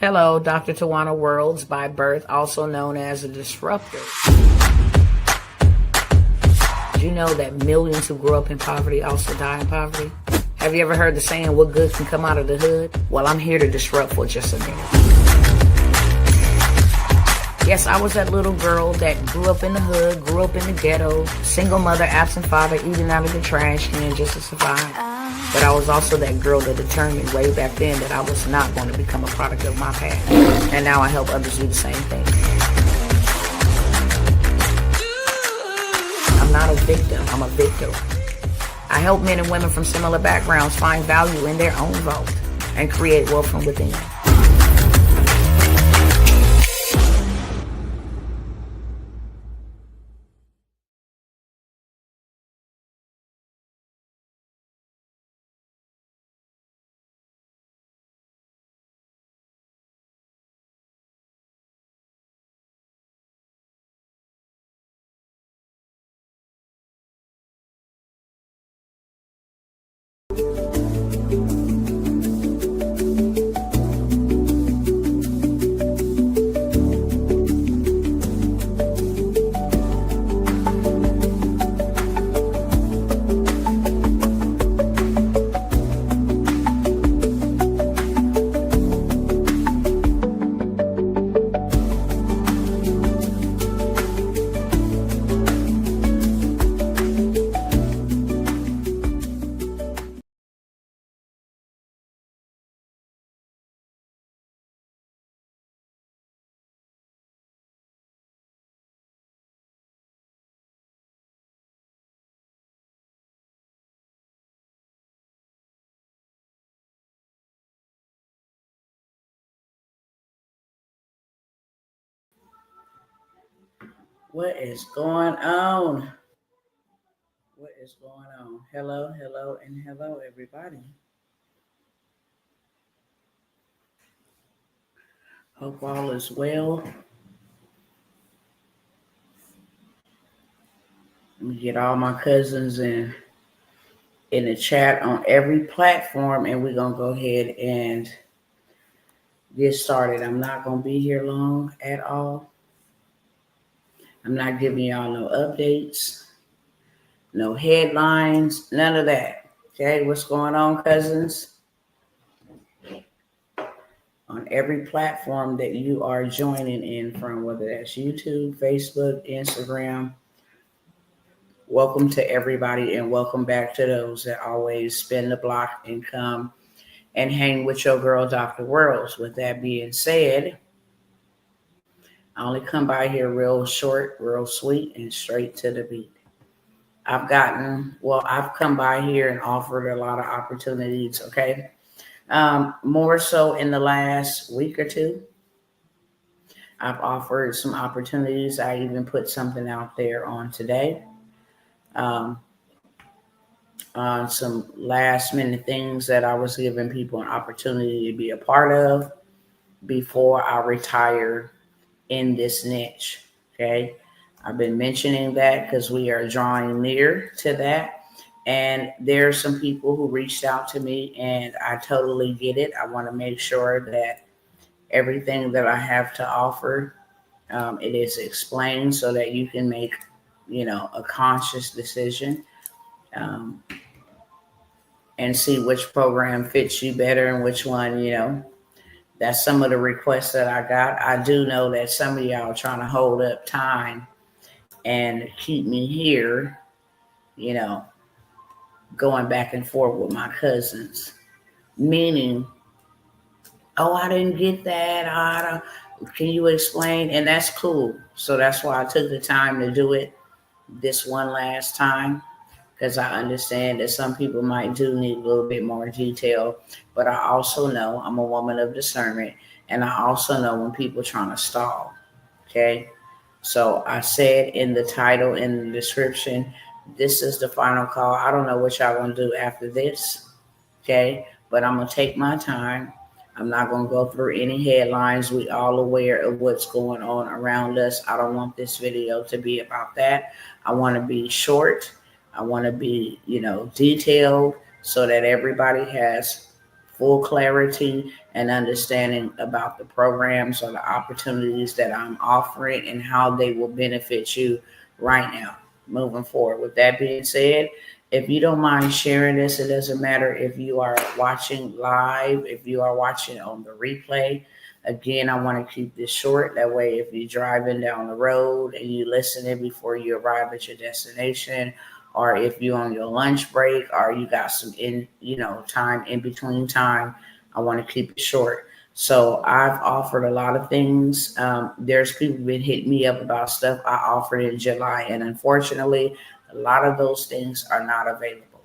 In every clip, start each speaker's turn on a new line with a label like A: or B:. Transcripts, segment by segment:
A: Hello, Dr. Tawana Worlds by birth, also known as a disruptor. Did you know that millions who grew up in poverty also die in poverty? Have you ever heard the saying, what good can come out of the hood? Well, I'm here to disrupt for just a minute. Yes, I was that little girl that grew up in the hood, grew up in the ghetto, single mother, absent father, eating out of the trash can just to survive. But I was also that girl that determined way back then that I was not going to become a product of my past. And now I help others do the same thing. I'm not a victim, I'm a victor. I help men and women from similar backgrounds find value in their own vote and create wealth from within. What is going on? What is going on? Hello, and hello, everybody. Hope all is well. Let me get all my cousins in the chat on every platform, and we're going to go ahead and get started. I'm not going to be here long at all. I'm not giving y'all no updates, no headlines, none of that. Okay, what's going on, cousins? On every platform that you are joining in from, whether that's YouTube, Facebook, Instagram. Welcome to everybody, and welcome back to those that always spin the block and come and hang with your girl, Dr. Worlds. With that being said, I only come by here real short, real sweet, and straight to the beat. I've come by here and offered a lot of opportunities, okay? More so in the last week or two. I've offered some opportunities. I even put something out there on today. On some last minute things that I was giving people an opportunity to be a part of before I retire in this niche. Okay. I've been mentioning that because we are drawing near to that. And there are some people who reached out to me, and I totally get it. I want to make sure that everything that I have to offer, it is explained so that you can make, a conscious decision. And see which program fits you better and which one, that's some of the requests that I got. I do know that some of y'all are trying to hold up time and keep me here, going back and forth with my cousins. Meaning, oh, I didn't get that. Can you explain? And that's cool. So that's why I took the time to do it this one last time. Because I understand that some people might do need a little bit more detail. But I also know I'm a woman of discernment. And I also know when people are trying to stall. Okay. So I said in the title, in the description, this is the final call. I don't know what y'all going to do after this. Okay. But I'm going to take my time. I'm not going to go through any headlines. We all aware of what's going on around us. I don't want this video to be about that. I want to be short. I want to be, detailed so that everybody has full clarity and understanding about the programs or the opportunities that I'm offering and how they will benefit you right now moving forward. With that being said, if you don't mind sharing this, it doesn't matter if you are watching live, if you are watching on the replay. Again, I want to keep this short. That way, if you're driving down the road and you listen in before you arrive at your destination, or if you're on your lunch break, or you got some time in between time, I want to keep it short. So I've offered a lot of things. There's people been hitting me up about stuff I offered in July, and unfortunately, a lot of those things are not available.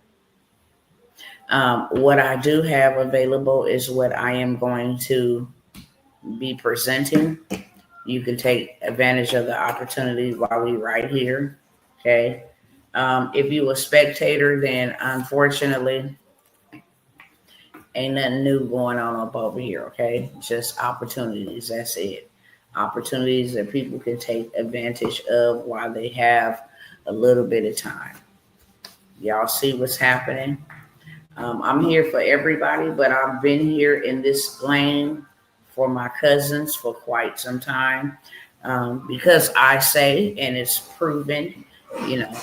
A: What I do have available is what I am going to be presenting. You can take advantage of the opportunity while we right here. Okay. If you a spectator, then unfortunately, ain't nothing new going on up over here. Okay. Just opportunities. That's it. Opportunities that people can take advantage of while they have a little bit of time. Y'all see what's happening? I'm here for everybody, but I've been here in this lane for my cousins for quite some time, because I say, and it's proven,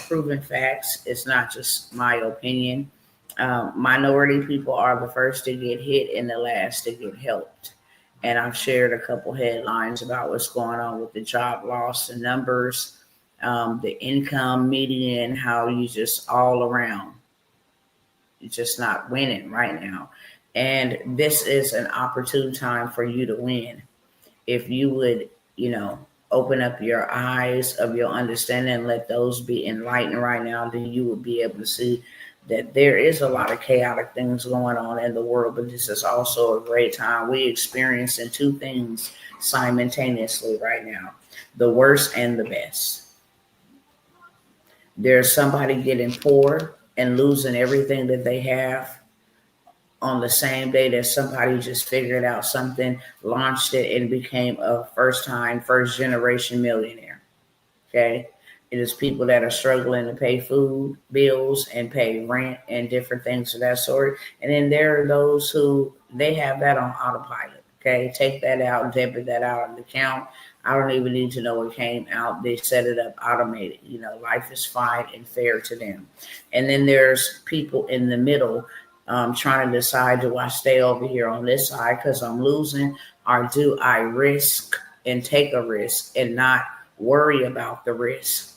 A: proven facts. It's not just my opinion. Minority people are the first to get hit and the last to get helped. And I've shared a couple headlines about what's going on with the job loss, the numbers, the income median, how you just all around. You're just not winning right now. And this is an opportune time for you to win. If you would, open up your eyes of your understanding and let those be enlightened right now, then you will be able to see that there is a lot of chaotic things going on in the world, but this is also a great time. We experiencing two things simultaneously right now, the worst and the best. There's somebody getting poor and losing everything that they have on the same day that somebody just figured out something, launched it, and became a first generation millionaire. Okay. It is people that are struggling to pay food bills and pay rent and different things of that sort. And then there are those who they have that on autopilot. Okay. Take that out, debit that out of the account. I don't even need to know it came out. They set it up automated. Life is fine and fair to them. And then there's people in the middle trying to decide, do I stay over here on this side because I'm losing, or do I risk and take a risk and not worry about the risk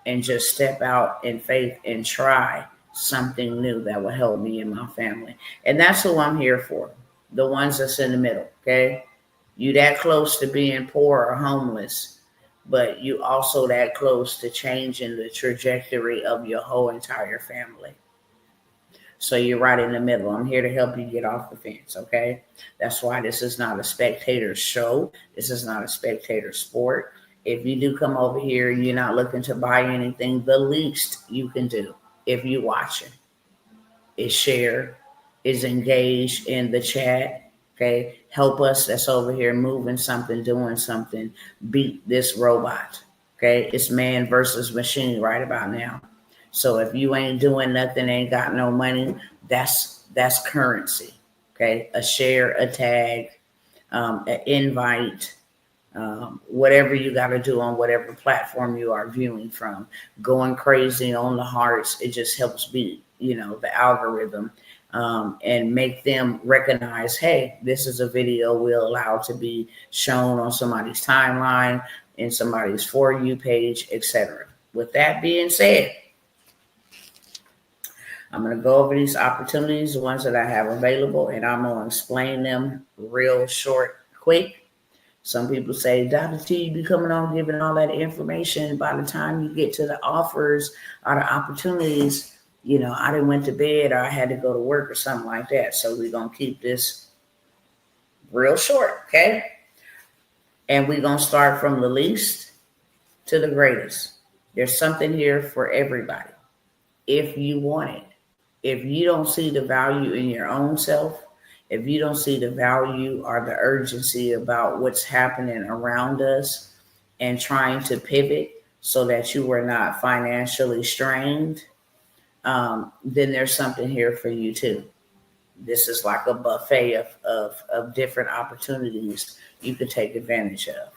A: and just step out in faith and try something new that will help me and my family? And that's who I'm here for, the ones that's in the middle. Okay. You that close to being poor or homeless, but you also that close to changing the trajectory of your whole entire family. So you're right in the middle. I'm here to help you get off the fence, okay? That's why this is not a spectator show. This is not a spectator sport. If you do come over here, you're not looking to buy anything, the least you can do if you're watching is share, is engage in the chat, okay? Help us that's over here moving something, doing something, beat this robot, okay? It's man versus machine right about now. So if you ain't doing nothing, ain't got no money, that's currency, okay? A share, a tag, an invite, whatever you got to do on whatever platform you are viewing from. Going crazy on the hearts, it just helps beat, the algorithm, and make them recognize, hey, this is a video we'll allow to be shown on somebody's timeline, in somebody's For You page, etc. With that being said, I'm going to go over these opportunities, the ones that I have available, and I'm going to explain them real short, quick. Some people say, Dr. T, you be coming on giving all that information. By the time you get to the offers or the opportunities, I didn't went to bed or I had to go to work or something like that. So we're going to keep this real short, okay? And we're going to start from the least to the greatest. There's something here for everybody if you want it. If you don't see the value in your own self, if you don't see the value or the urgency about what's happening around us and trying to pivot so that you are not financially strained, then there's something here for you too. This is like a buffet of different opportunities you can take advantage of.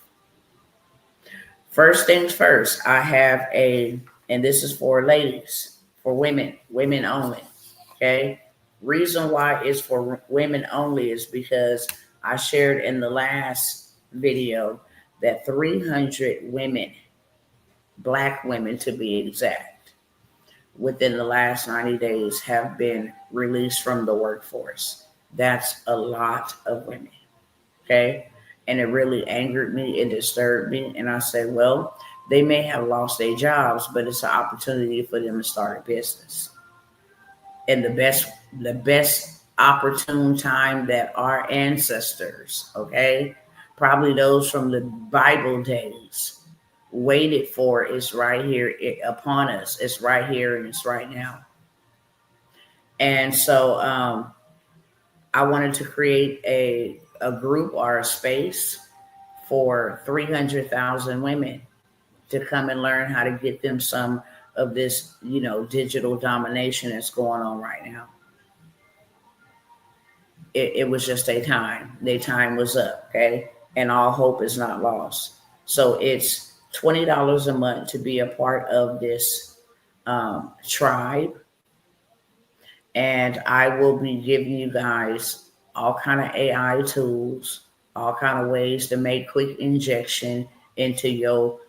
A: First things first, I have and this is for ladies, for women only. Okay. Reason why it's for women only is because I shared in the last video that 300 women, black women to be exact, within the last 90 days have been released from the workforce. That's a lot of women. Okay. And it really angered me, it disturbed me. And I said, well, they may have lost their jobs, but it's an opportunity for them to start a business. And the best opportune time that our ancestors, okay, probably those from the Bible days, waited for is right here upon us. It's right here and it's right now. And so I wanted to create a group or a space for 300,000 women to come and learn how to get them some of this, digital domination that's going on right now. It was just a time. Their time was up, okay? And all hope is not lost. So it's $20 a month to be a part of this tribe. And I will be giving you guys all kind of AI tools, all kind of ways to make quick injection into your,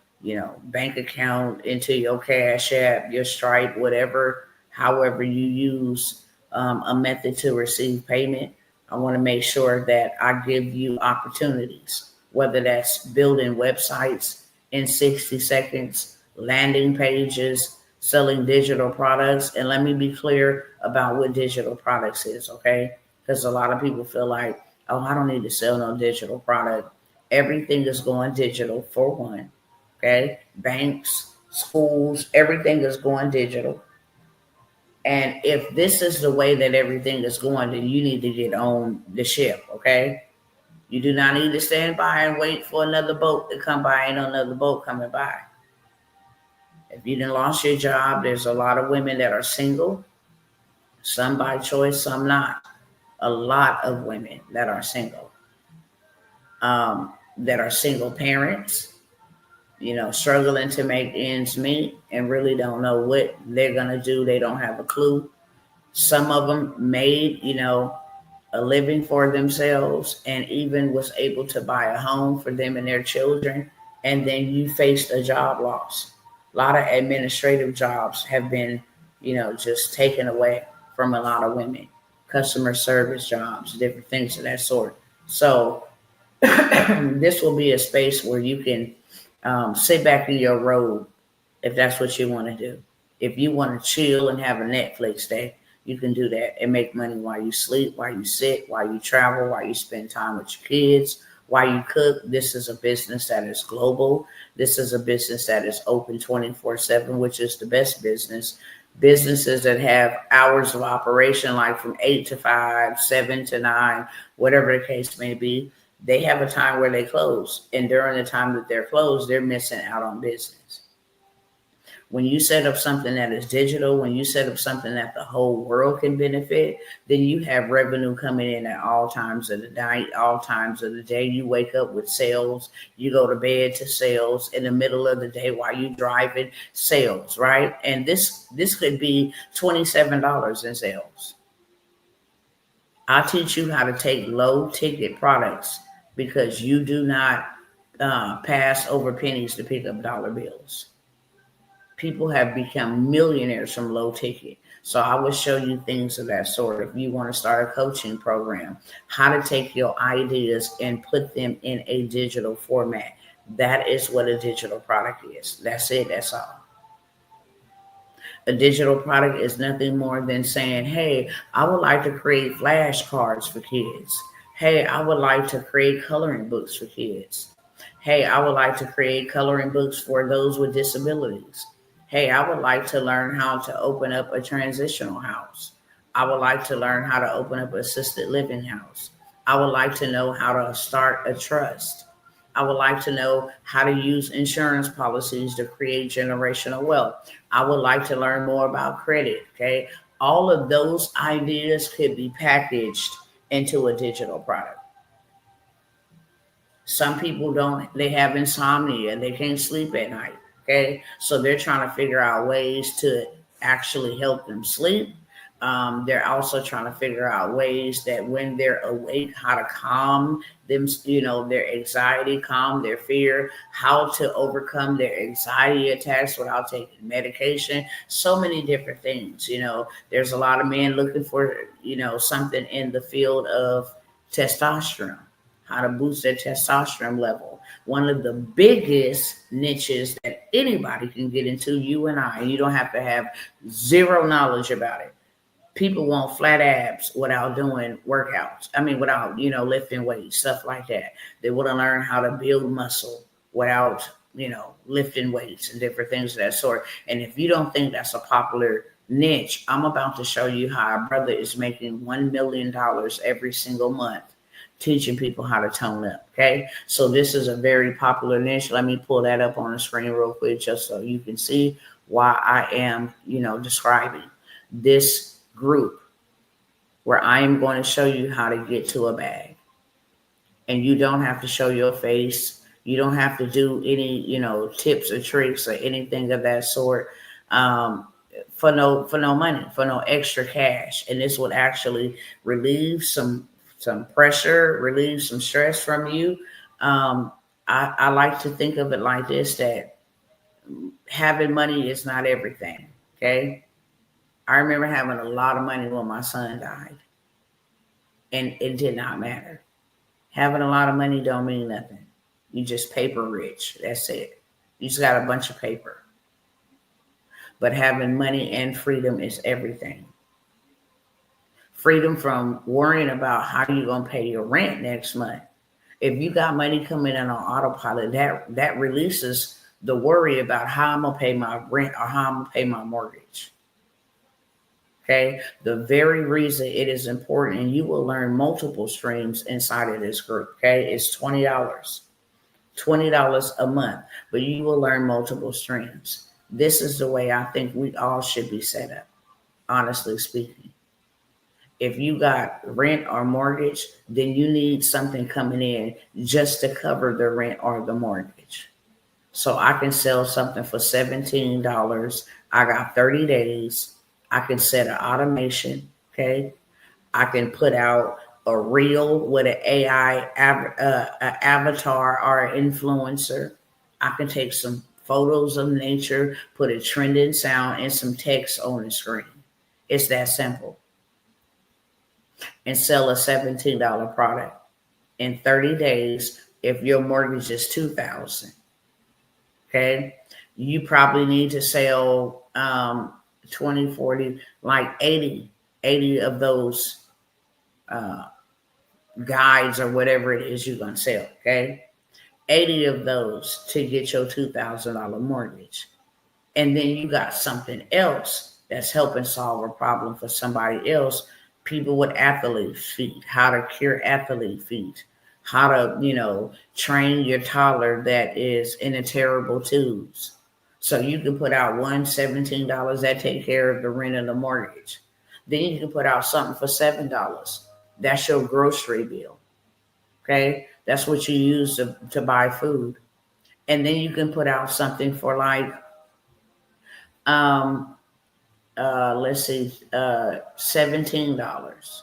A: bank account, into your Cash App, your Stripe, whatever, however you use a method to receive payment. I want to make sure that I give you opportunities, whether that's building websites in 60 seconds, landing pages, selling digital products. And let me be clear about what digital products is, okay? Because a lot of people feel like, oh, I don't need to sell no digital product. Everything is going digital for one, okay? Banks, schools, everything is going digital. And if this is the way that everything is going, then you need to get on the ship, okay? You do not need to stand by and wait for another boat to come by. Ain't another boat coming by. If you done lost your job, there's a lot of women that are single, some by choice, some not. A lot of women that are single, that are single parents, struggling to make ends meet and really don't know what they're going to do. They don't have a clue. Some of them made, a living for themselves and even was able to buy a home for them and their children. And then you faced a job loss. A lot of administrative jobs have been, just taken away from a lot of women. Customer service jobs, different things of that sort. So this will be a space where you can sit back in your robe if that's what you want to do. If you want to chill and have a Netflix day, you can do that and make money while you sleep, while you sit, while you travel, while you spend time with your kids, while you cook. This is a business that is global. This is a business that is open 24/7, which is the best business. Businesses that have hours of operation, like from 8 to 5, 7 to 9, whatever the case may be, they have a time where they close. And during the time that they're closed, they're missing out on business. When you set up something that is digital, when you set up something that the whole world can benefit, then you have revenue coming in at all times of the night, all times of the day. You wake up with sales, you go to bed to sales, in the middle of the day while you driving, sales, right? And this could be $27 in sales. I'll teach you how to take low ticket products because you do not pass over pennies to pick up dollar bills. People have become millionaires from low ticket. So I will show you things of that sort. If you want to start a coaching program, how to take your ideas and put them in a digital format. That is what a digital product is. That's it. That's all. A digital product is nothing more than saying, hey, I would like to create flashcards for kids. Hey, I would like to create coloring books for kids. Hey, I would like to create coloring books for those with disabilities. Hey, I would like to learn how to open up a transitional house. I would like to learn how to open up an assisted living house. I would like to know how to start a trust. I would like to know how to use insurance policies to create generational wealth. I would like to learn more about credit, okay? All of those ideas could be packaged into a digital product. Some people they have insomnia, they can't sleep at night. Okay. So they're trying to figure out ways to actually help them sleep. They're also trying to figure out ways that when they're awake, how to calm them, their anxiety, calm their fear, how to overcome their anxiety attacks without taking medication. So many different things. There's a lot of men looking for, something in the field of testosterone, how to boost their testosterone level. One of the biggest niches that anybody can get into, you and I, and you don't have to have zero knowledge about it. People want flat abs without doing workouts. Without, lifting weights, stuff like that. They want to learn how to build muscle without, lifting weights and different things of that sort. And if you don't think that's a popular niche, I'm about to show you how a brother is making $1 million every single month teaching people how to tone up. Okay. So this is a very popular niche. Let me pull that up on the screen real quick, just so you can see why I am, describing this group where I am going to show you how to get to a bag. And you don't have to show your face. You don't have to do any, tips or tricks or anything of that sort for no money, for no extra cash. And this would actually relieve some pressure, relieve some stress from you. I like to think of it like this, that having money is not everything. Okay. I remember having a lot of money when my son died, and it did not matter. Having a lot of money don't mean nothing. You just paper rich. That's it. You just got a bunch of paper. But having money and freedom is everything. Freedom from worrying about how you're going to pay your rent next month. If you got money coming in on autopilot, that releases the worry about how I'm going to pay my rent or how I'm going to pay my mortgage. Okay, the very reason it is important, and you will learn multiple streams inside of this group. Okay, it's $20 a month, but you will learn multiple streams. This is the way I think we all should be set up, honestly speaking. If you got rent or mortgage, then you need something coming in just to cover the rent or the mortgage. So I can sell something for $17. I got 30 days. I can set an automation, okay? I can put out a reel with an AI avatar or an influencer. I can take some photos of nature, put a trending sound and some text on the screen. It's that simple. And sell a $17 product. In 30 days, if your mortgage is $2,000, okay, you probably need to sell 20, 40, like 80 of those guides or whatever it is you're going to sell, okay? 80 of those to get your $2,000 mortgage. And then you got something else that's helping solve a problem for somebody else. People with athlete feet, how to cure athlete feet, how to, train your toddler that is in a terrible twos. So you can put out $17 that take care of the rent and the mortgage. Then you can put out something for $7. That's your grocery bill. Okay. That's what you use to buy food. And then you can put out something for like, $17.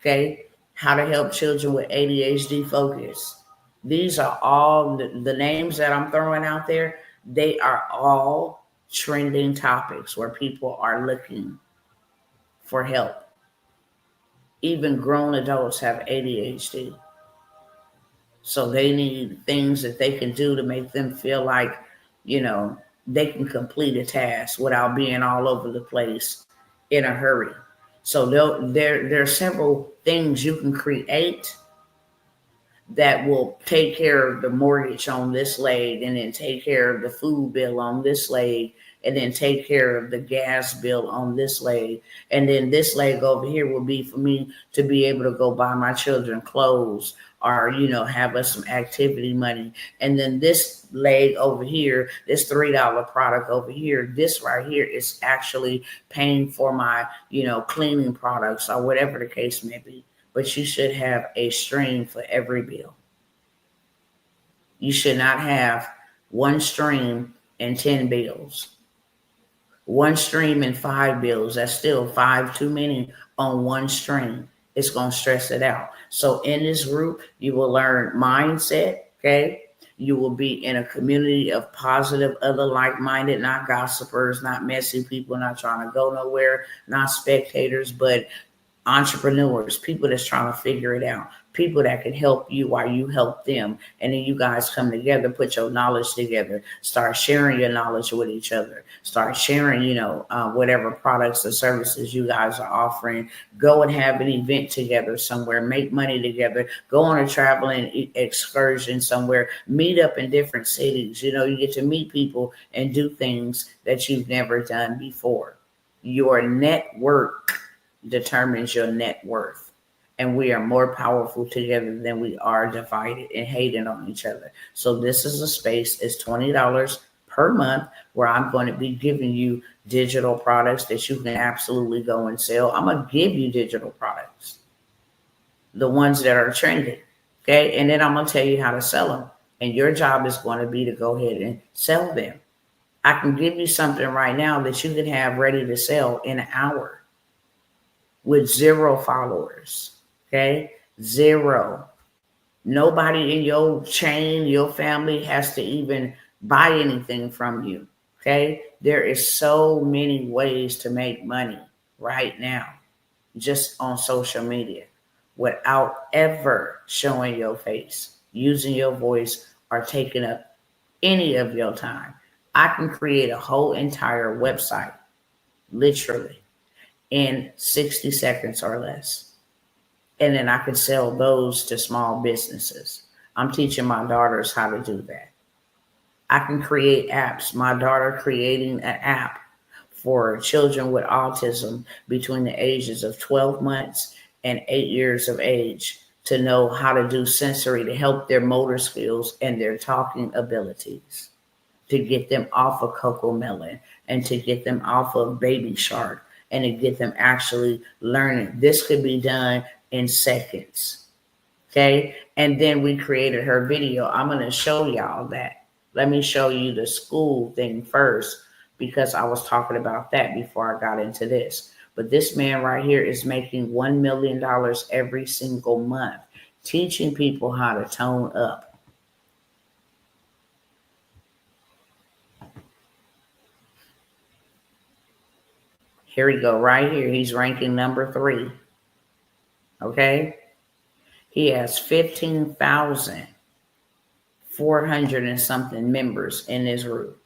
A: Okay. How to help children with ADHD focus. These are all the names that I'm throwing out there. They are all trending topics where people are looking for help. Even grown adults have ADHD. So they need things that they can do to make them feel like, they can complete a task without being all over the place in a hurry. So there are several things you can create that will take care of the mortgage on this leg, and then take care of the food bill on this leg, and then take care of the gas bill on this leg. And then this leg over here will be for me to be able to go buy my children clothes, or, have us some activity money. And then this leg over here, this $3 product over here, this right here is actually paying for my, cleaning products or whatever the case may be. But you should have a stream for every bill. You should not have one stream and 10 bills. One stream and 5 bills. That's still 5 too many on one stream. It's going to stress it out. So in this group, you will learn mindset, okay? You will be in a community of positive, other like-minded, not gossipers, not messy people, not trying to go nowhere, not spectators, but entrepreneurs, people that's trying to figure it out, people that can help you while you help them. And then you guys come together, put your knowledge together, start sharing your knowledge with each other, start sharing, whatever products or services you guys are offering. Go and have an event together somewhere, make money together, go on a traveling excursion somewhere, meet up in different cities. You get to meet people and do things that you've never done before. Your network determines your net worth. And we are more powerful together than we are divided and hating on each other. So this is a space, it's $20 per month, where I'm going to be giving you digital products that you can absolutely go and sell. I'm going to give you digital products, the ones that are trending. Okay. And then I'm going to tell you how to sell them. And your job is going to be to go ahead and sell them. I can give you something right now that you can have ready to sell in an hour, with 0 followers, okay? 0. Nobody in your chain, your family has to even buy anything from you, okay? There is so many ways to make money right now, just on social media, without ever showing your face, using your voice, or taking up any of your time. I can create a whole entire website, literally, in 60 seconds or less. And then I can sell those to small businesses. I'm teaching my daughters how to do that. I can create apps. My daughter creating an app for children with autism between the ages of 12 months and 8 years of age to know how to do sensory, to help their motor skills and their talking abilities, to get them off of Coco Melon and to get them off of Baby Shark, and to get them actually learning. This could be done in seconds, okay? And then we created her video. I'm going to show y'all that. Let me show you the school thing first, because I was talking about that before I got into this. But this man right here is making $1 million every single month, teaching people how to tone up. Here we go, right here. He's ranking number 3. Okay? He has 15,400 and something members in his group.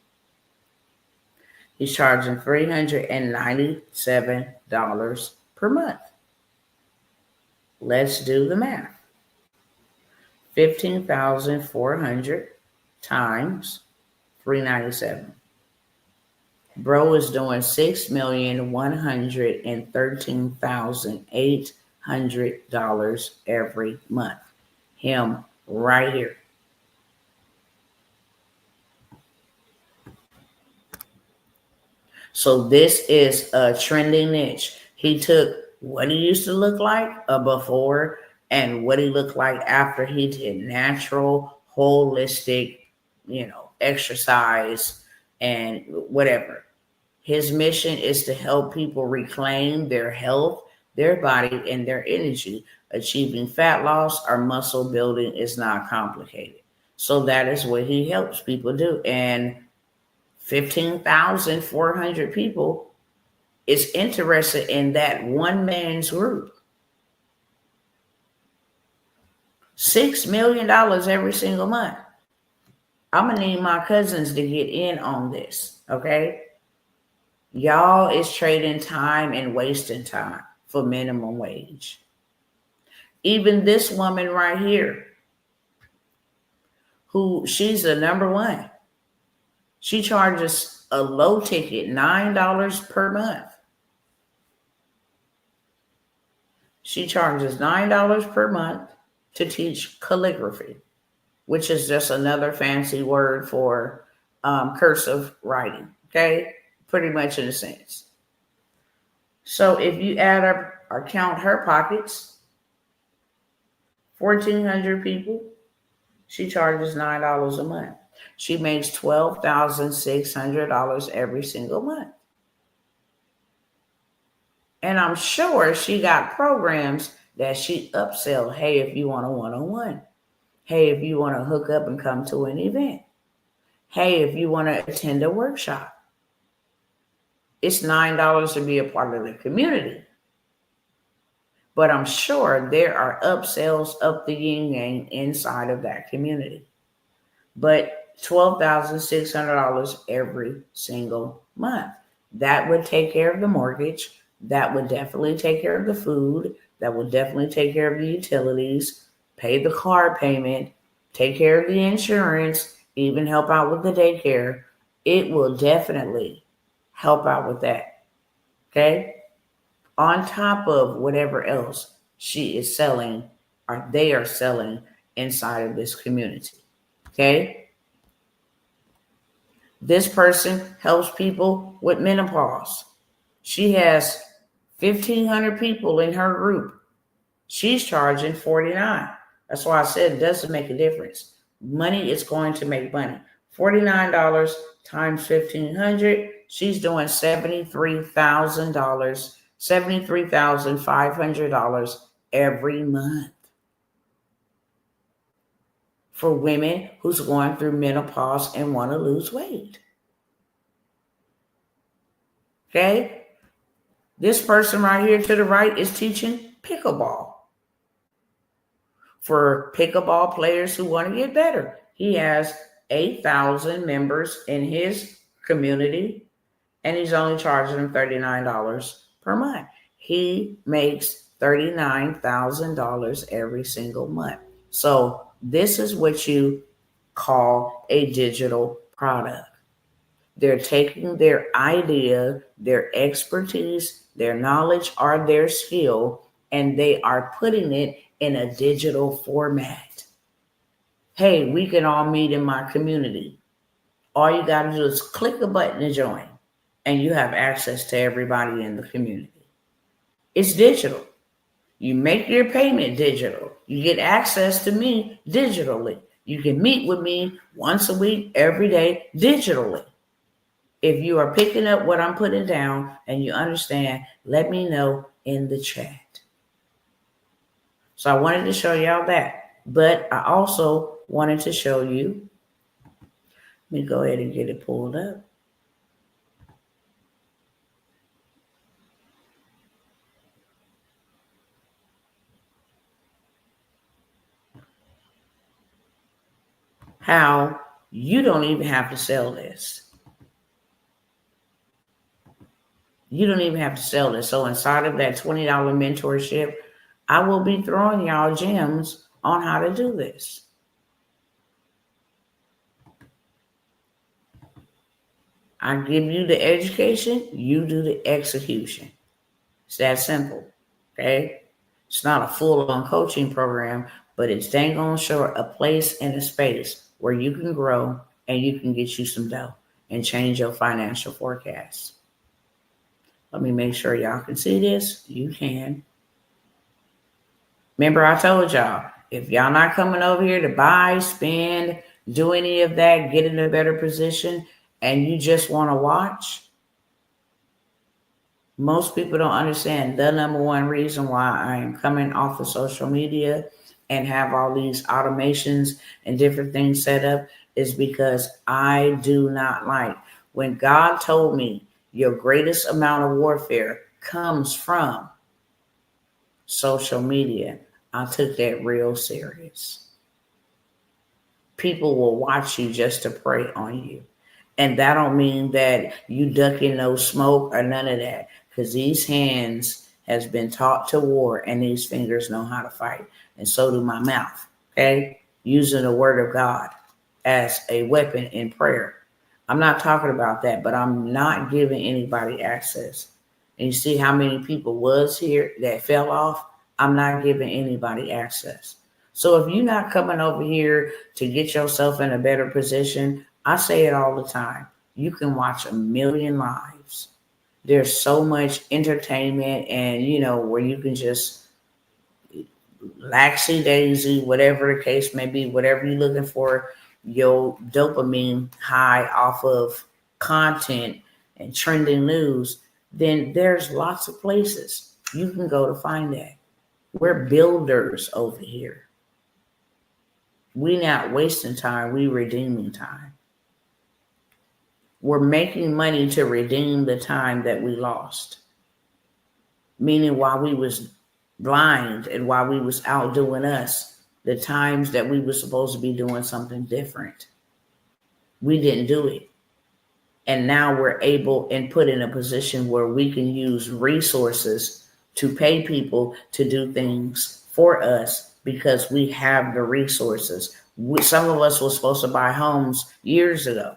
A: He's charging $397 per month. Let's do the math. 15,400 times $397. Bro is doing $6,113,800 every month. Him right here. So this is a trending niche. He took what he used to look like before and what he looked like after he did natural, holistic, exercise and whatever. His mission is to help people reclaim their health, their body, and their energy. Achieving fat loss or muscle building is not complicated. So that is what he helps people do. And 15,400 people is interested in that one man's group. $6 million every single month. I'm going to need my cousins to get in on this, okay? Y'all is trading time and wasting time for minimum wage. Even this woman right here, she's the number 1. She charges a low ticket, $9 per month. She charges $9 per month to teach calligraphy, which is just another fancy word for cursive writing. Okay, pretty much in a sense. So if you add up or count her pockets, 1,400 people, she charges $9 a month. She makes $12,600 every single month. And I'm sure she got programs that she upsell. Hey, if you want a one-on-one. Hey, if you want to hook up and come to an event. Hey, if you want to attend a workshop. It's $9 to be a part of the community. But I'm sure there are upsells up the yin yang inside of that community. But $12,600 every single month. That would take care of the mortgage. That would definitely take care of the food. That would definitely take care of the utilities, pay the car payment, take care of the insurance, even help out with the daycare. It will definitely help out with that. Okay? On top of whatever else she is selling or they are selling inside of this community. Okay? This person helps people with menopause. She has 1,500 people in her group. She's charging $49. That's why I said it doesn't make a difference. Money is going to make money. $49 times 1,500. She's doing $73,000, $73,500 every month for women who's going through menopause and want to lose weight. Okay? This person right here to the right is teaching pickleball for pickleball players who want to get better. He has 8,000 members in his community, and he's only charging them $39 per month. He makes $39,000 every single month. So this is what you call a digital product. They're taking their idea, their expertise, their knowledge, or their skill, and they are putting it in a digital format. Hey, we can all meet in my community. All you got to do is click a button to join, and you have access to everybody in the community. It's digital. You make your payment digital. You get access to me digitally. You can meet with me once a week, every day, digitally. If you are picking up what I'm putting down and you understand, let me know in the chat. So I wanted to show y'all that. But I also wanted to show you, let me go ahead and get it pulled up. How you don't even have to sell this. You don't even have to sell this. So inside of that $20 mentorship, I will be throwing y'all gems on how to do this. I give you the education, you do the execution. It's that simple, okay? It's not a full-on coaching program, but it's dang on sure a place and a space where you can grow and you can get you some dough and change your financial forecast. Let me make sure y'all can see this. You can. Remember, I told y'all, if y'all not coming over here to buy, spend, do any of that, get in a better position, and you just want to watch, most people don't understand the number one reason why I am coming off of social media and have all these automations and different things set up is because I do not like. When God told me your greatest amount of warfare comes from social media, I took that real serious. People will watch you just to prey on you. And that don't mean that you ducking no smoke or none of that, because these hands has been taught to war and these fingers know how to fight. And so do my mouth, okay? Using the word of God as a weapon in prayer. I'm not talking about that, but I'm not giving anybody access. And you see how many people was here that fell off? I'm not giving anybody access. So if you're not coming over here to get yourself in a better position, I say it all the time. You can watch a million lives. There's so much entertainment and, where you can just laxy daisy, whatever the case may be, whatever you're looking for, your dopamine high off of content and trending news, then there's lots of places you can go to find that. We're builders over here. We're not wasting time, we redeeming time. We're making money to redeem the time that we lost. Meaning while we was blind and while we was out doing us, the times that we were supposed to be doing something different, we didn't do it. And now we're able and put in a position where we can use resources to pay people to do things for us because we have the resources. Some of us were supposed to buy homes years ago.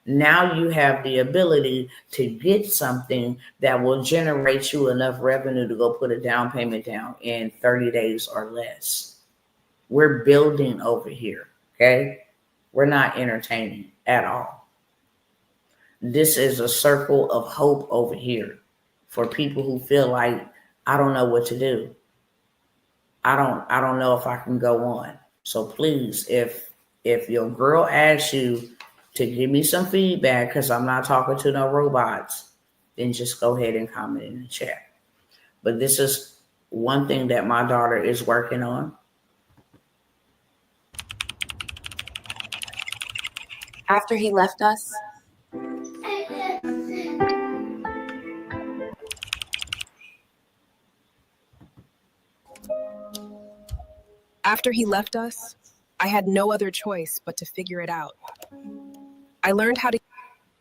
A: Now you have the ability to get something that will generate you enough revenue to go put a down payment down in 30 days or less. We're building over here, okay? We're not entertaining at all. This is a circle of hope over here for people who feel like, I don't know what to do. I don't know if I can go on. So please, if your girl asks you to give me some feedback, because I'm not talking to no robots, then just go ahead and comment in the chat. But this is one thing that my daughter is working on.
B: After he left us, I had no other choice but to figure it out. I learned how to...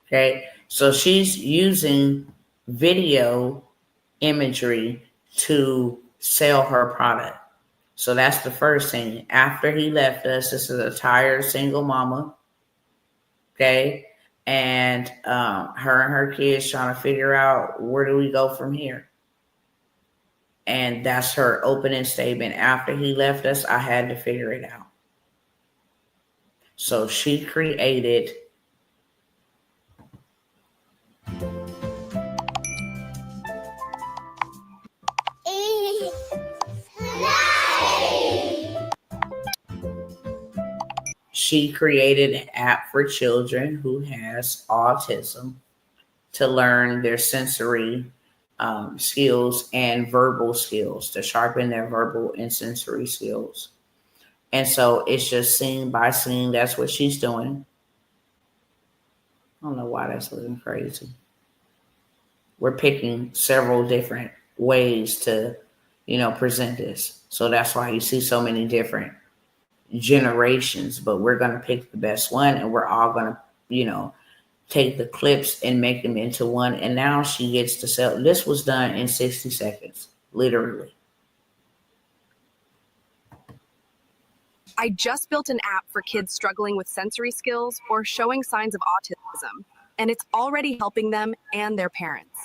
A: Okay, so she's using video imagery to sell her product. So that's the first thing. After he left us, this is a tired single mama. Okay, and her and her kids trying to figure out, where do we go from here? And that's her opening statement. After he left us, I had to figure it out. So she created an app for children who has autism to learn their sensory skills and verbal skills, to sharpen their verbal and sensory skills. And so it's just scene by scene. That's what she's doing. I don't know why that's looking crazy. We're picking several different ways to, present this. So that's why you see so many different generations, but we're going to pick the best one, and we're all going to, take the clips and make them into one. And now she gets to sell. This was done in 60 seconds, literally.
B: I just built an app for kids struggling with sensory skills or showing signs of autism, and it's already helping them and their parents.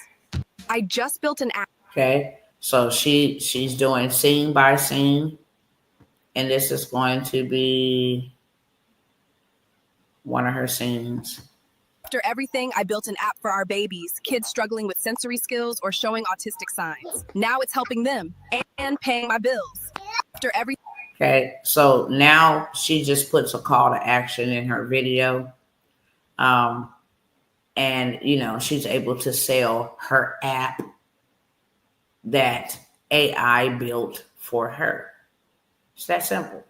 B: I just built an app.
A: Okay, so she's doing scene by scene, and this is going to be one of her scenes.
B: After everything, I built an app for our babies, kids struggling with sensory skills or showing autistic signs. Now it's helping them and paying my bills. After everything.
A: Okay, so now she just puts a call to action in her video. And, she's able to sell her app that AI built for her. It's that simple.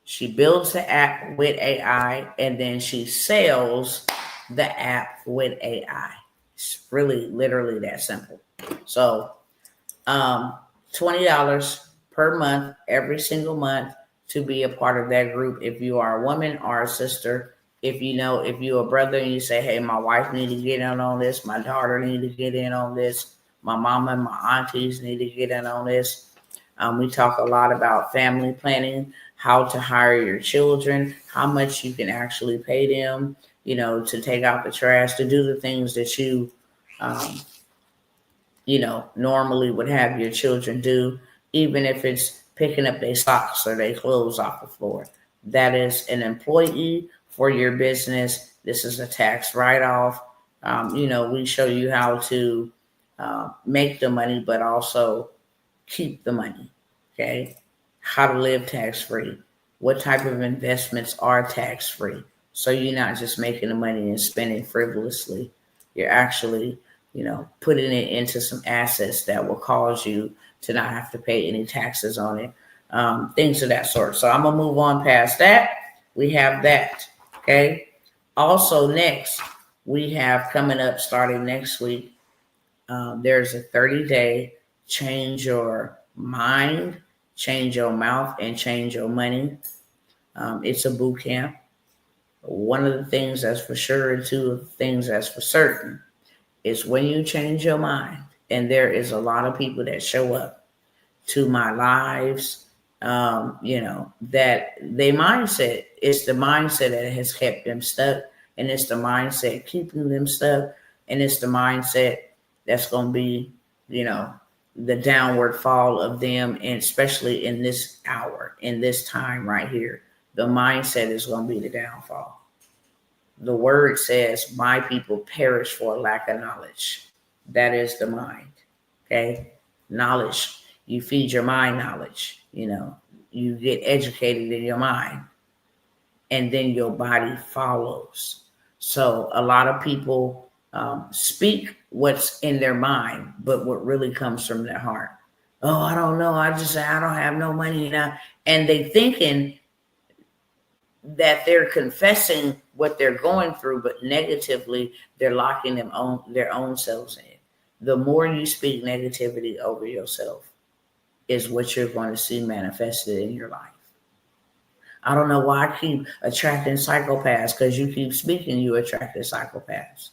A: She builds the app with AI, and then she sells the app with AI. It's really, literally that simple. So, $20 per month, every single month, to be a part of that group. If you are a woman or a sister, if you're a brother and you say, hey, my wife need to get in on this, my daughter need to get in on this, my mama and my aunties need to get in on this. We talk a lot about family planning, how to hire your children, how much you can actually pay them, to take out the trash, to do the things that you, normally would have your children do, even if it's picking up their socks or their clothes off the floor. That is an employee for your business. This is a tax write-off. We show you how to make the money, but also keep the money. Okay. How to live tax-free. What type of investments are tax-free? So you're not just making the money and spending frivolously. You're actually, putting it into some assets that will cause you to not have to pay any taxes on it. Things of that sort. So I'm going to move on past that. We have that. Okay. Also, next, we have coming up starting next week, there's a 30-day change your mind, change your mouth, and change your money. It's a boot camp. One of the things that's for sure, and two of the things that's for certain, is when you change your mind, and there is a lot of people that show up to my lives, that their mindset, it's the mindset that has kept them stuck, and it's the mindset keeping them stuck, and it's the mindset that's going to be, the downward fall of them, and especially in this hour, in this time right here, the mindset is going to be the downfall. The word says, my people perish for lack of knowledge. That is the mind. Okay. Knowledge. You feed your mind knowledge. You get educated in your mind, and then your body follows. So a lot of people speak what's in their mind, but what really comes from their heart. Oh, I don't know. I don't have no money now. And they thinking that they're confessing what they're going through, but negatively, they're locking their own selves in. The more you speak negativity over yourself is what you're going to see manifested in your life. I don't know why I keep attracting psychopaths, because you keep speaking, you attracted psychopaths.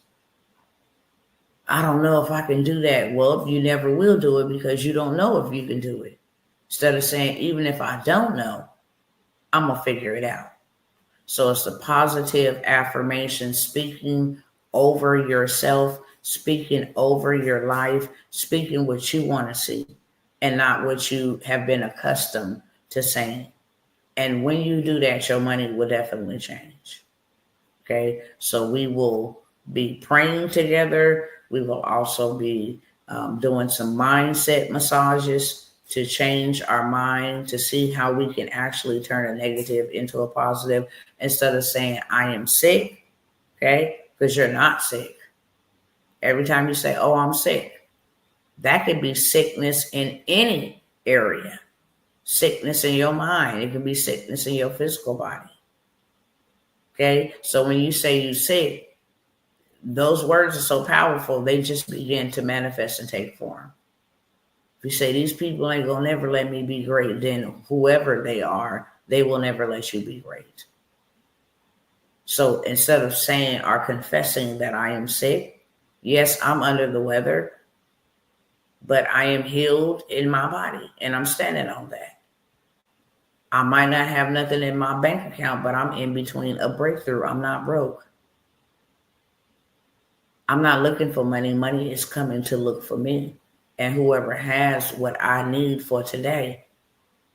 A: I don't know if I can do that. Well, you never will do it because you don't know if you can do it. Instead of saying, even if I don't know, I'm going to figure it out. So it's the positive affirmation, speaking over yourself, speaking over your life, speaking what you want to see and not what you have been accustomed to saying. And when you do that, your money will definitely change. Okay, so we will be praying together. We will also be doing some mindset massages to change our mind, to see how we can actually turn a negative into a positive instead of saying, I am sick, okay? Because you're not sick. Every time you say, oh, I'm sick, that could be sickness in any area. Sickness in your mind. It can be sickness in your physical body. Okay? So when you say you're sick, those words are so powerful, they just begin to manifest and take form. If you say these people ain't gonna never let me be great, then whoever they are, they will never let you be great. So instead of saying or confessing that I am sick, yes, I'm under the weather, but I am healed in my body, and I'm standing on that. I might not have nothing in my bank account, but I'm in between a breakthrough. I'm not broke. I'm not looking for money. Money is coming to look for me. And whoever has what I need for today,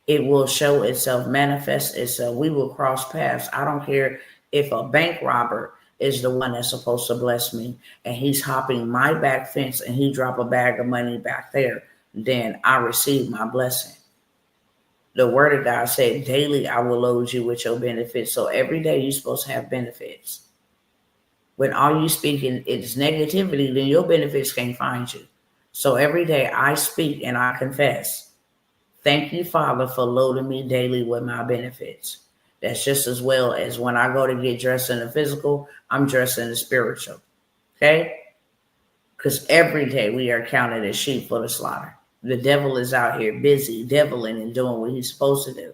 A: it will show itself, manifest itself. We will cross paths. I don't care if a bank robber is the one that's supposed to bless me and he's hopping my back fence and he drop a bag of money back there, then I receive my blessing. The word of God said, daily I will load you with your benefits. So every day you're supposed to have benefits. When all you speaking is negativity, then your benefits can't find you. So every day I speak and I confess. Thank you, Father, for loading me daily with my benefits. That's just as well as when I go to get dressed in the physical, I'm dressed in the spiritual. Okay? Because every day we are counted as sheep for the slaughter. The devil is out here busy deviling and doing what he's supposed to do.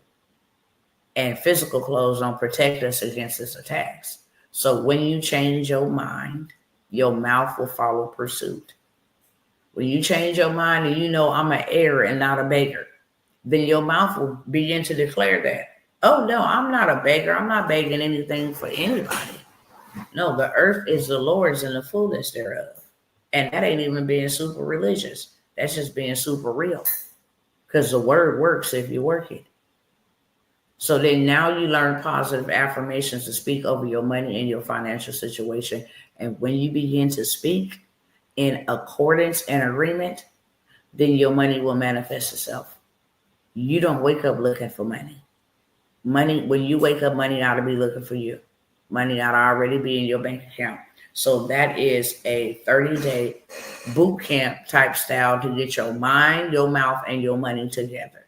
A: And physical clothes don't protect us against his attacks. So when you change your mind, your mouth will follow pursuit. When you change your mind and you know I'm an heir and not a beggar, then your mouth will begin to declare that. Oh, no, I'm not a beggar. I'm not begging anything for anybody. No, the earth is the Lord's and the fullness thereof. And that ain't even being super religious. That's just being super real. because the word works if you work it. So then now you learn positive affirmations to speak over your money and your financial situation. And when you begin to speak in accordance and agreement, then your money will manifest itself. You don't wake up looking for money. Money, when you wake up, money ought to be looking for you. Money ought to already be in your bank account. So that is a 30-day boot camp type style to get your mind, your mouth, and your money together.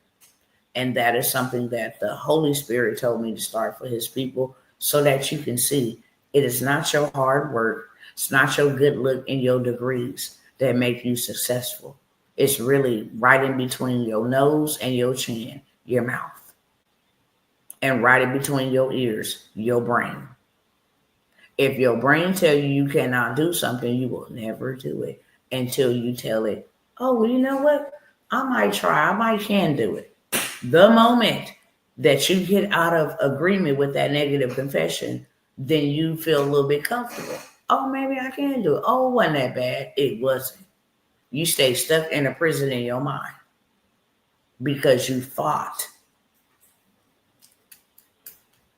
A: And that is something that the Holy Spirit told me to start for his people so that you can see it is not your hard work. It's not your good look and your degrees that make you successful. It's really right in between your nose and your chin, your mouth. And right in between your ears, your brain. If your brain tell you you cannot do something, you will never do it until you tell it, oh, well, you know what? I might try. I might can do it. The moment that you get out of agreement with that negative confession, then you feel a little bit comfortable. Oh, maybe I can do it. Oh, it wasn't that bad. It wasn't. You stay stuck in a prison in your mind because you thought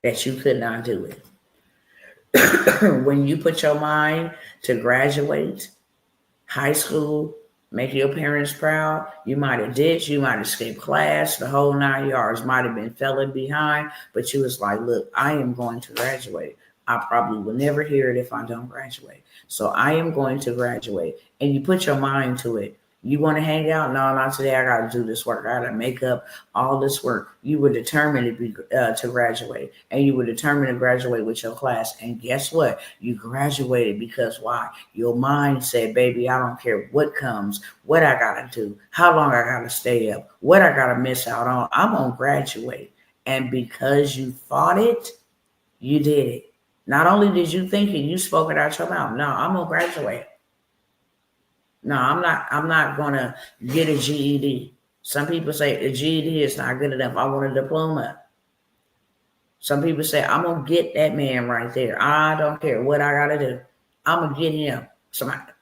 A: that you could not do it. When you put your mind to graduate high school, make your parents proud, you might have ditched, you might have skipped class, the whole 9 yards, might have been falling behind, but you was like, look, I am going to graduate. I probably will never hear it if I don't graduate. So I am going to graduate. And you put your mind to it. You want to hang out? No, not today. I got to do this work. I got to make up all this work. You were determined to graduate, and you were determined to graduate with your class. And guess what? You graduated because why? Your mind said, baby, I don't care what comes, what I got to do, how long I got to stay up, what I got to miss out on. I'm going to graduate. And because you thought it, you did it. Not only did you think it, you spoke it out your mouth. No, I'm going to graduate. No, I'm not going to get a GED. Some people say a GED is not good enough. I want a diploma. Some people say, I'm going to get that man right there. I don't care what I got to do. I'm going to get him.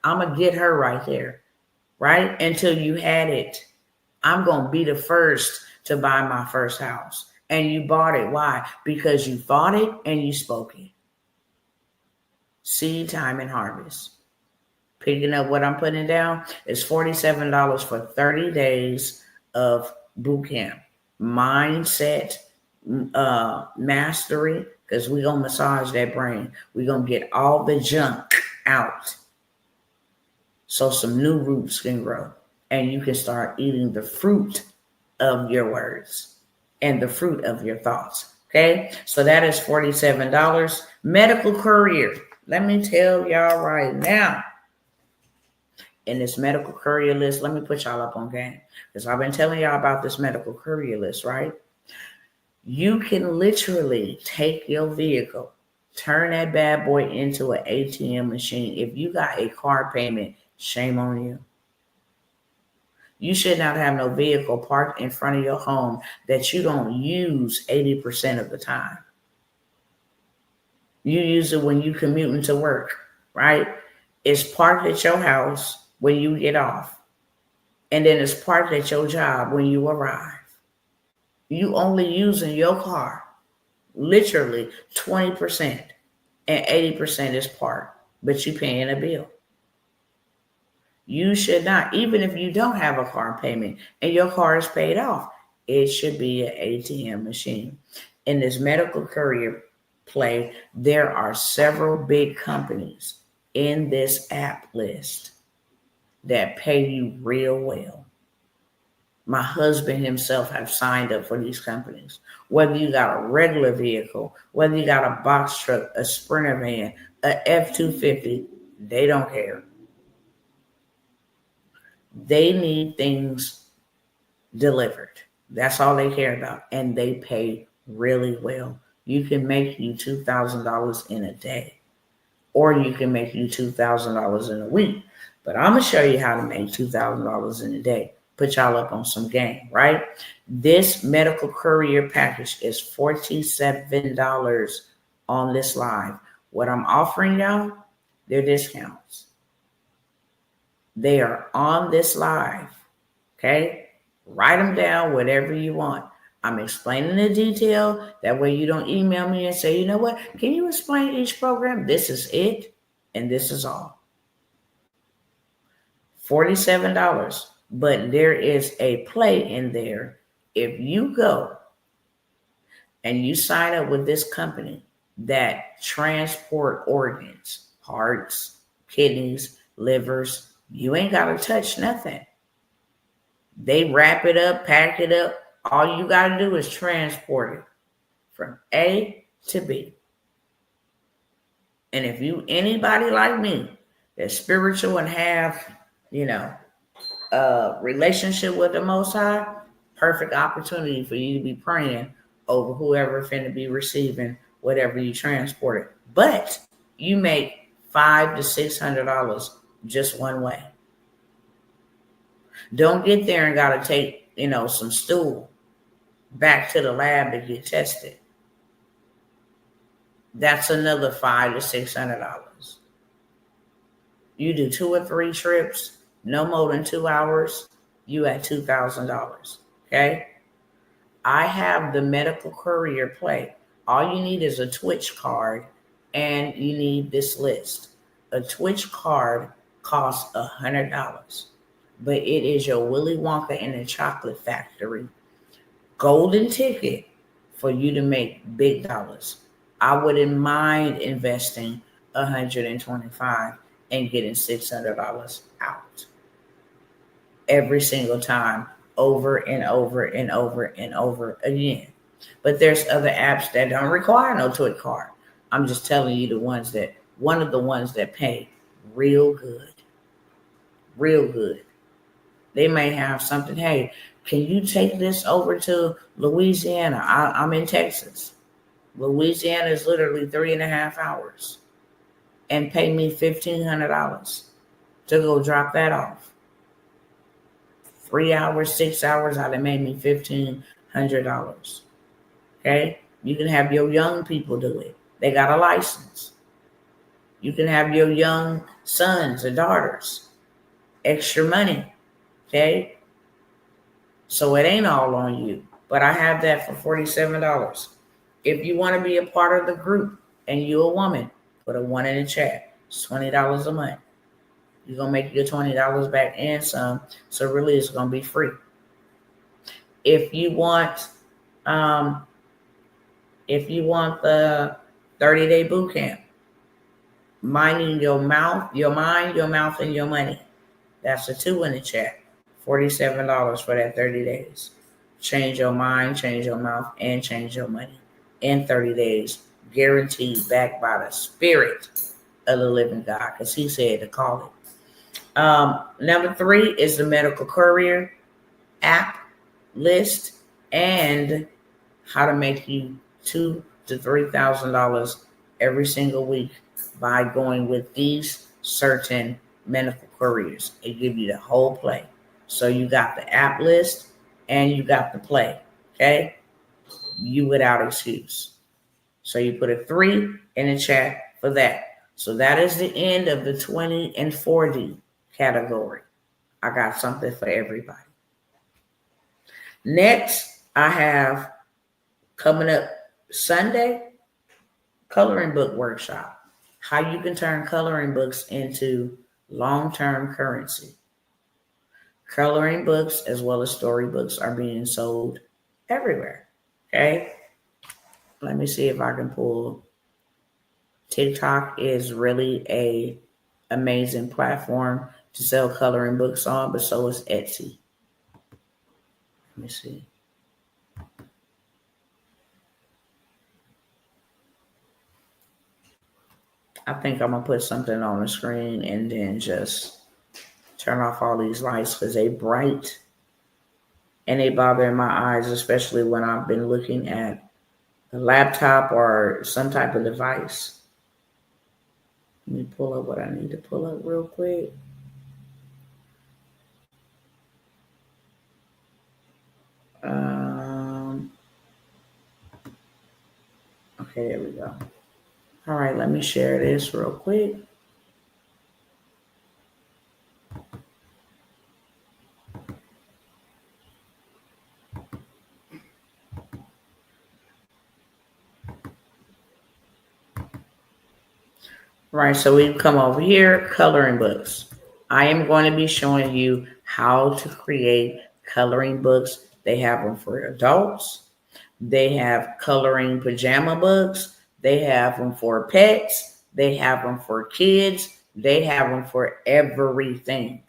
A: I'm going to get her right there. Right? Until you had it. I'm going to be the first to buy my first house. And you bought it. Why? Because you thought it and you spoke it. Seed time and harvest. Picking up what I'm putting down is $47 for 30 days of boot camp. Mindset mastery, because we're going to massage that brain. We're going to get all the junk out so some new roots can grow. And you can start eating the fruit of your words and the fruit of your thoughts. Okay? So that is $47. Medical Courier. Let me tell y'all right now. In this medical courier list, let me put y'all up on game. Because I've been telling y'all about this medical courier list, right? You can literally take your vehicle, turn that bad boy into an ATM machine. If you got a car payment, shame on you. You should not have no vehicle parked in front of your home that you don't use 80% of the time. You use it when you commuting to work, right? It's parked at your house when you get off. And then it's parked at your job when you arrive. You only using your car, literally 20%, and 80% is parked, but you paying a bill. You should not, even if you don't have a car payment and your car is paid off, it should be an ATM machine. In this medical courier play, there are several big companies in this app list that pay you real well. My husband himself have signed up for these companies. Whether you got a regular vehicle, whether you got a box truck, a Sprinter van, a F-250, they don't care. They need things delivered. That's all they care about. And they pay really well. You can make you $2,000 in a day. Or you can make you $2,000 in a week. But I'm going to show you how to make $2,000 in a day. Put y'all up on some game, right? This medical courier package is $47 on this live. What I'm offering y'all, they're discounts. They are on this live, okay? Write them down, whatever you want. I'm explaining the detail. That way you don't email me and say, you know what, can you explain each program? This is it, and this is all. $47. But there is a play in there. If you go and you sign up with this company that transport organs, hearts, kidneys, livers, you ain't got to touch nothing. They wrap it up, pack it up. All you got to do is transport it from A to B. And if you, anybody like me, that's spiritual and have, a relationship with the Most High, perfect opportunity for you to be praying over whoever finna be receiving whatever you transported. But you make $500 to $600 just one way. Don't get there and gotta take, some stool back to the lab to get tested. That's another $500 to $600. You do 2 or 3 trips, no more than 2 hours, you at $2,000. Okay? I have the medical courier play. All you need is a Twitch card and you need this list. A Twitch card costs $100, but it is your Willy Wonka and the Chocolate Factory golden ticket for you to make big dollars. I wouldn't mind investing $125 and getting $600 out every single time, over and over and over and over again. But there's other apps that don't require no Twitch card. I'm just telling you one of the ones that pay real good. Real good. They may have something, hey, can you take this over to Louisiana? I'm in Texas. Louisiana is literally 3.5 hours. And pay me $1,500 to go drop that off. 3 hours, 6 hours, I'd have made me $1,500. Okay? You can have your young people do it. They got a license. You can have your young sons or daughters. Extra money. Okay? So it ain't all on you. But I have that for $47. If you want to be a part of the group and you're a woman, put a 1 in the chat. It's $20 a month. You're going to make your $20 back and some. So really it's going to be free. If you want the 30-day boot camp, minding your mouth, your mind, your mouth, and your money. That's a 2 in the chat. $47 for that 30 days. Change your mind, change your mouth, and change your money in 30 days. Guaranteed, backed by the spirit of the living God, because he said to call it. Number 3 is the medical courier app list and how to make you $2,000 to $3,000 every single week by going with these certain medical couriers. They give you the whole play. So you got the app list and you got the play. Okay? You without excuse. So you put a 3 in the chat for that. So that is the end of the 20 and 40 category. I got something for everybody. Next, I have coming up Sunday, coloring book workshop. How you can turn coloring books into long-term currency. Coloring books as well as storybooks are being sold everywhere. Okay? Let me see if I can pull. TikTok is really a amazing platform to sell coloring books on, but so is Etsy. Let me see. I think I'm going to put something on the screen and then just turn off all these lights because they bright and they bother my eyes, especially when I've been looking at a laptop or some type of device. Let me pull up what I need to pull up real quick. Okay, there we go. All right, let me share this real quick. Right, so we've come over here, coloring books. I am going to be showing you how to create coloring books. They have them for adults. They have coloring pajama books. They have them for pets. They have them for kids. They have them for everything.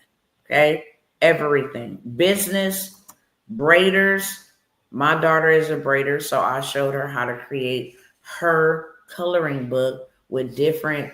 A: Okay? Everything. Business, braiders. My daughter is a braider, so I showed her how to create her coloring book with different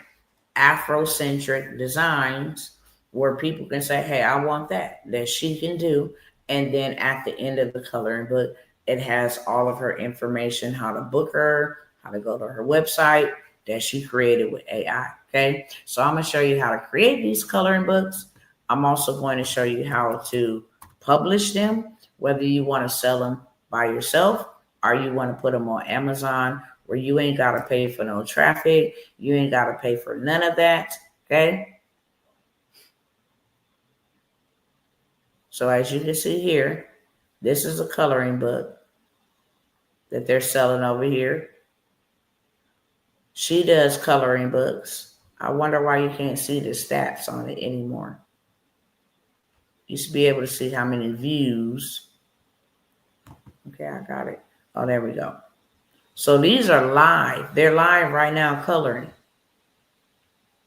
A: Afrocentric designs where people can say, hey, I want that she can do. And then at the end of the coloring book, it has all of her information, how to book her, how to go to her website that she created with AI. Okay. So I'm going to show you how to create these coloring books. I'm also going to show you how to publish them, whether you want to sell them by yourself or you want to put them on Amazon where you ain't got to pay for no traffic. You ain't got to pay for none of that. Okay. So as you can see here, this is a coloring book that they're selling over here. She does coloring books. I wonder why you can't see the stats on it anymore. You should be able to see how many views. Okay, I got it. Oh, there we go. So these are live. They're live right now coloring.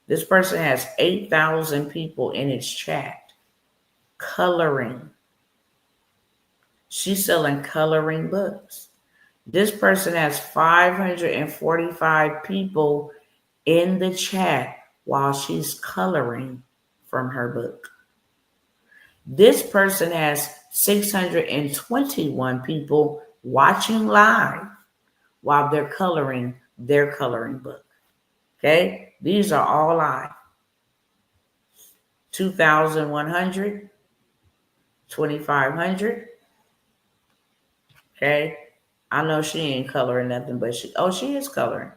A: This person has 8,000 people in its chat coloring. She's selling coloring books. This person has 545 people in the chat while she's coloring from her book. This person has 621 people watching live while they're coloring their coloring book. Okay? These are all live. 2,100, 2,500. Okay? I know she ain't coloring nothing, but she is coloring.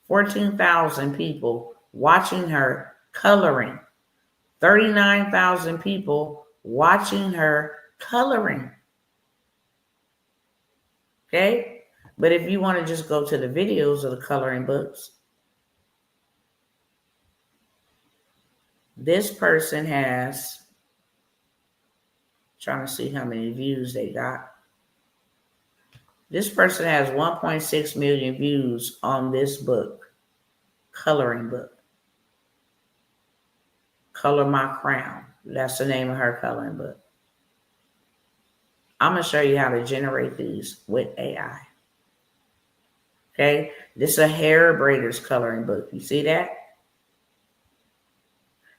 A: 14,000 people watching her coloring. 39,000 people watching her coloring. Okay? But if you want to just go to the videos of the coloring books, this person has, trying to see how many views they got. This person has 1.6 million views on this book, coloring book. Color My Crown. That's the name of her coloring book. I'm going to show you how to generate these with AI. Okay, this is a hair braider's coloring book. You see that?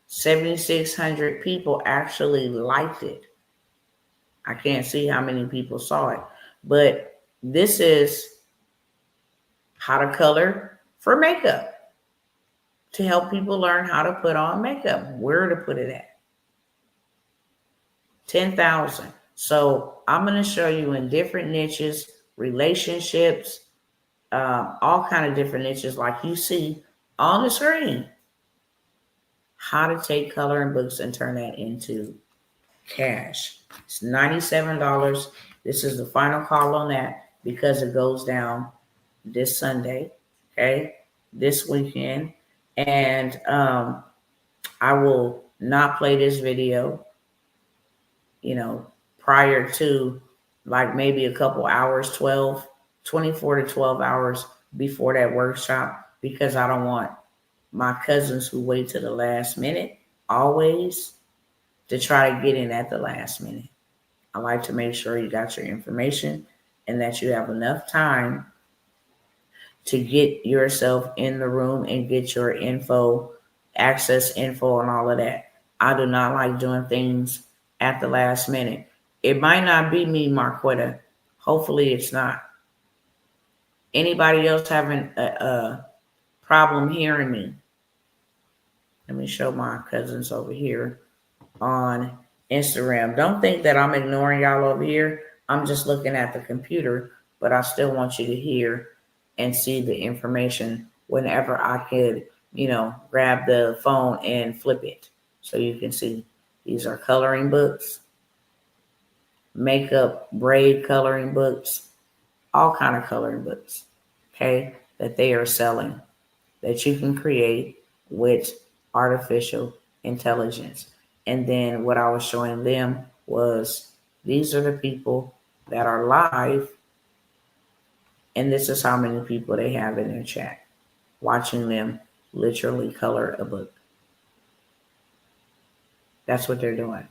A: 7,600 people actually liked it. I can't see how many people saw it, but this is how to color for makeup to help people learn how to put on makeup, where to put it at. 10,000. So I'm going to show you in different niches, relationships, all kind of different niches like you see on the screen, how to take coloring books and turn that into cash. It's $97. This is the final call on that because it goes down this Sunday, okay, this weekend. And I will not play this video, prior to like maybe a couple hours, 24 to 12 hours before that workshop, because I don't want my cousins who wait to the last minute always to try to get in at the last minute. I like to make sure you got your information and that you have enough time to get yourself in the room and get your info, access info and all of that. I do not like doing things at the last minute. It might not be me, Marquetta. Hopefully it's not. Anybody else having a problem hearing me? Let me show my cousins over here on Instagram. Don't think that I'm ignoring y'all over here. I'm just looking at the computer, but I still want you to hear and see the information whenever I could, grab the phone and flip it so you can see. These are coloring books, makeup, braid coloring books, all kind of coloring books, okay, that they are selling, that you can create with artificial intelligence. And then what I was showing them was these are the people that are live, and this is how many people they have in their chat watching them literally color a book. That's what they're doing,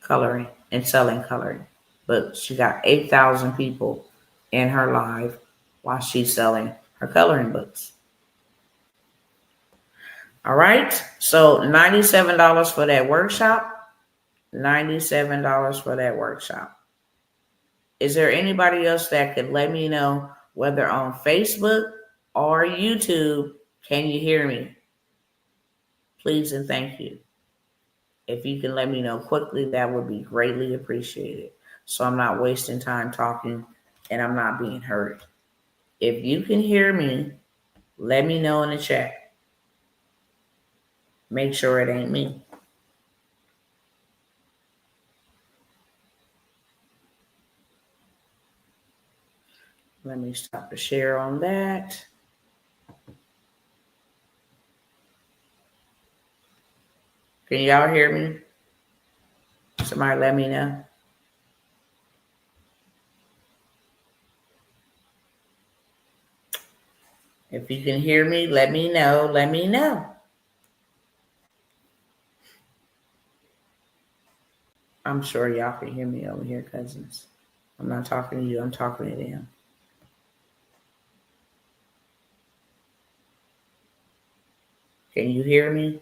A: coloring and selling coloring. But she got 8,000 people in her live while she's selling her coloring books. All right, so $97 for that workshop. $97 for that workshop. Is there anybody else that could let me know, whether on Facebook or YouTube, can you hear me? Please and thank you. If you can let me know quickly, that would be greatly appreciated. So I'm not wasting time talking and I'm not being heard. If you can hear me, let me know in the chat. Make sure it ain't me. Let me stop the share on that. Can y'all hear me? Somebody let me know. If you can hear me, let me know. Let me know. I'm sure y'all can hear me over here, cousins. I'm not talking to you. I'm talking to them. Can you hear me?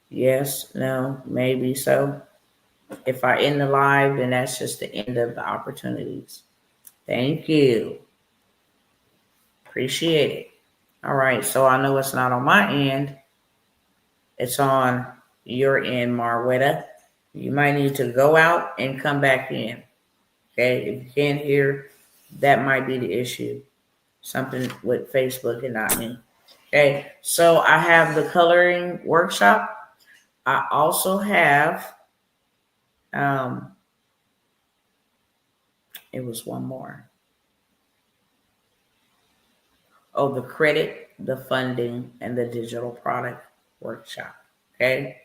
A: Yes, no, maybe so. If I end the live, then that's just the end of the opportunities. Thank you. Appreciate it. All right, so I know it's not on my end. It's on your end, Marwetta. You might need to go out and come back in. Okay, if you can't hear, that might be the issue. Something with Facebook and not me. Okay, so I have the coloring workshop. I also have, it was one more. Oh, the credit, the funding, and the digital product workshop. Okay.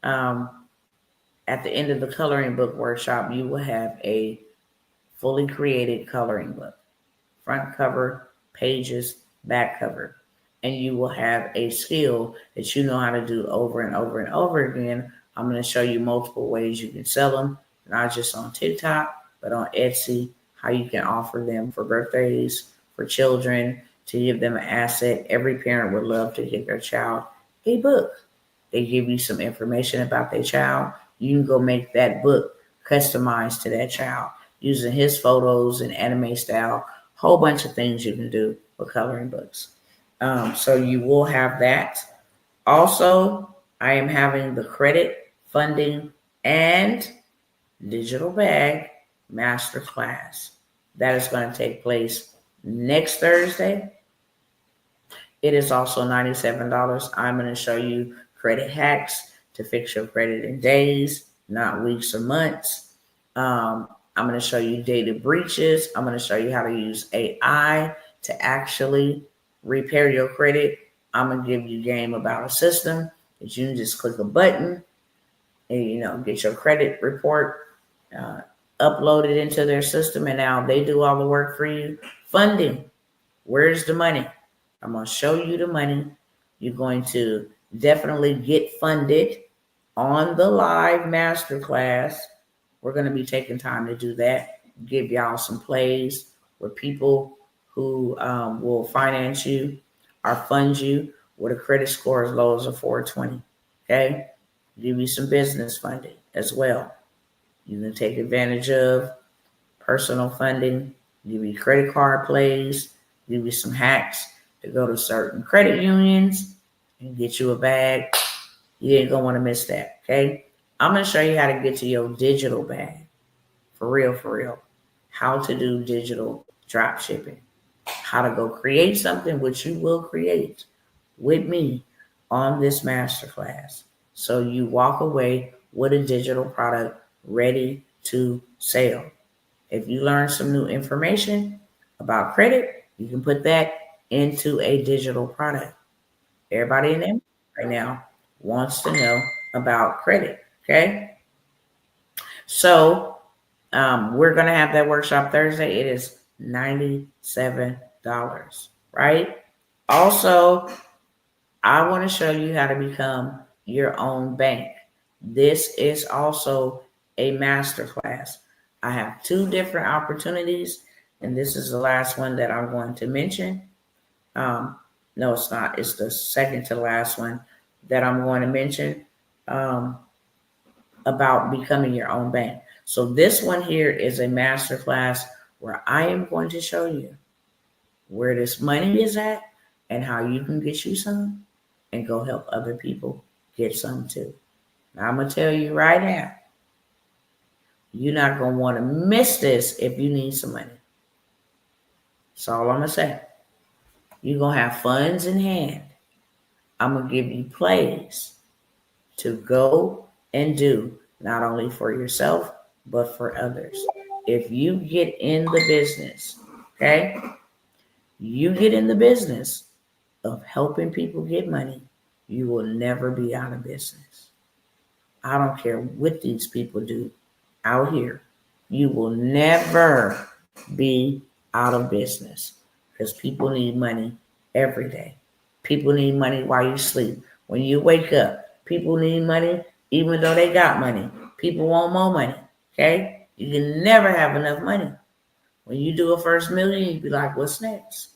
A: At the end of the coloring book workshop, you will have a fully created coloring book, front cover, pages, back cover. And you will have a skill that you know how to do over and over and over again. I'm going to show you multiple ways you can sell them, not just on TikTok, but on Etsy, how you can offer them for birthdays, for children, to give them an asset. Every parent would love to give their child a book. They give you some information about their child. You can go make that book customized to that child using his photos and anime style. Whole bunch of things you can do with coloring books. So you will have that. Also, I am having the credit, funding, and digital bag masterclass. That is going to take place next Thursday. It is also $97. I'm going to show you credit hacks to fix your credit in days, not weeks or months. I'm going to show you data breaches. I'm going to show you how to use AI to actually repair your credit. I'm going to give you game about a system that you can just click a button and, get your credit report uploaded into their system. And now they do all the work for you. Funding. Where's the money? I'm going to show you the money. You're going to definitely get funded on the live masterclass. We're going to be taking time to do that. Give y'all some plays where people who will finance you or fund you with a credit score as low as a 420. Okay? Give you some business funding as well. You can take advantage of personal funding, give you credit card plays, give you some hacks to go to certain credit unions and get you a bag. You ain't gonna want to miss that, okay? I'm gonna show you how to get to your digital bag. For real. How to do digital drop shipping. How to go create something which you will create with me on this masterclass. So you walk away with a digital product ready to sell. If you learn some new information about credit, you can put that into a digital product. Everybody in there right now wants to know about credit. Okay. So we're going to have that workshop Thursday. It is $97, right? Also, I want to show you how to become your own bank. This is also a masterclass. I have 2 different opportunities, and this is the last one that I'm going to mention. No, it's not. It's the second to last one that I'm going to mention about becoming your own bank. So this one here is a masterclass where I am going to show you where this money is at and how you can get you some and go help other people get some too. Now, I'm going to tell you right now, you're not going to want to miss this if you need some money. That's all I'm going to say. You're going to have funds in hand. I'm going to give you plays to go and do, not only for yourself, but for others. If you get in the business, okay, you get in the business of helping people get money, you will never be out of business. I don't care what these people do out here. You will never be out of business because people need money every day. People need money while you sleep. When you wake up, people need money even though they got money. People want more money, okay? You can never have enough money. When you do a first million, you be like, what's next?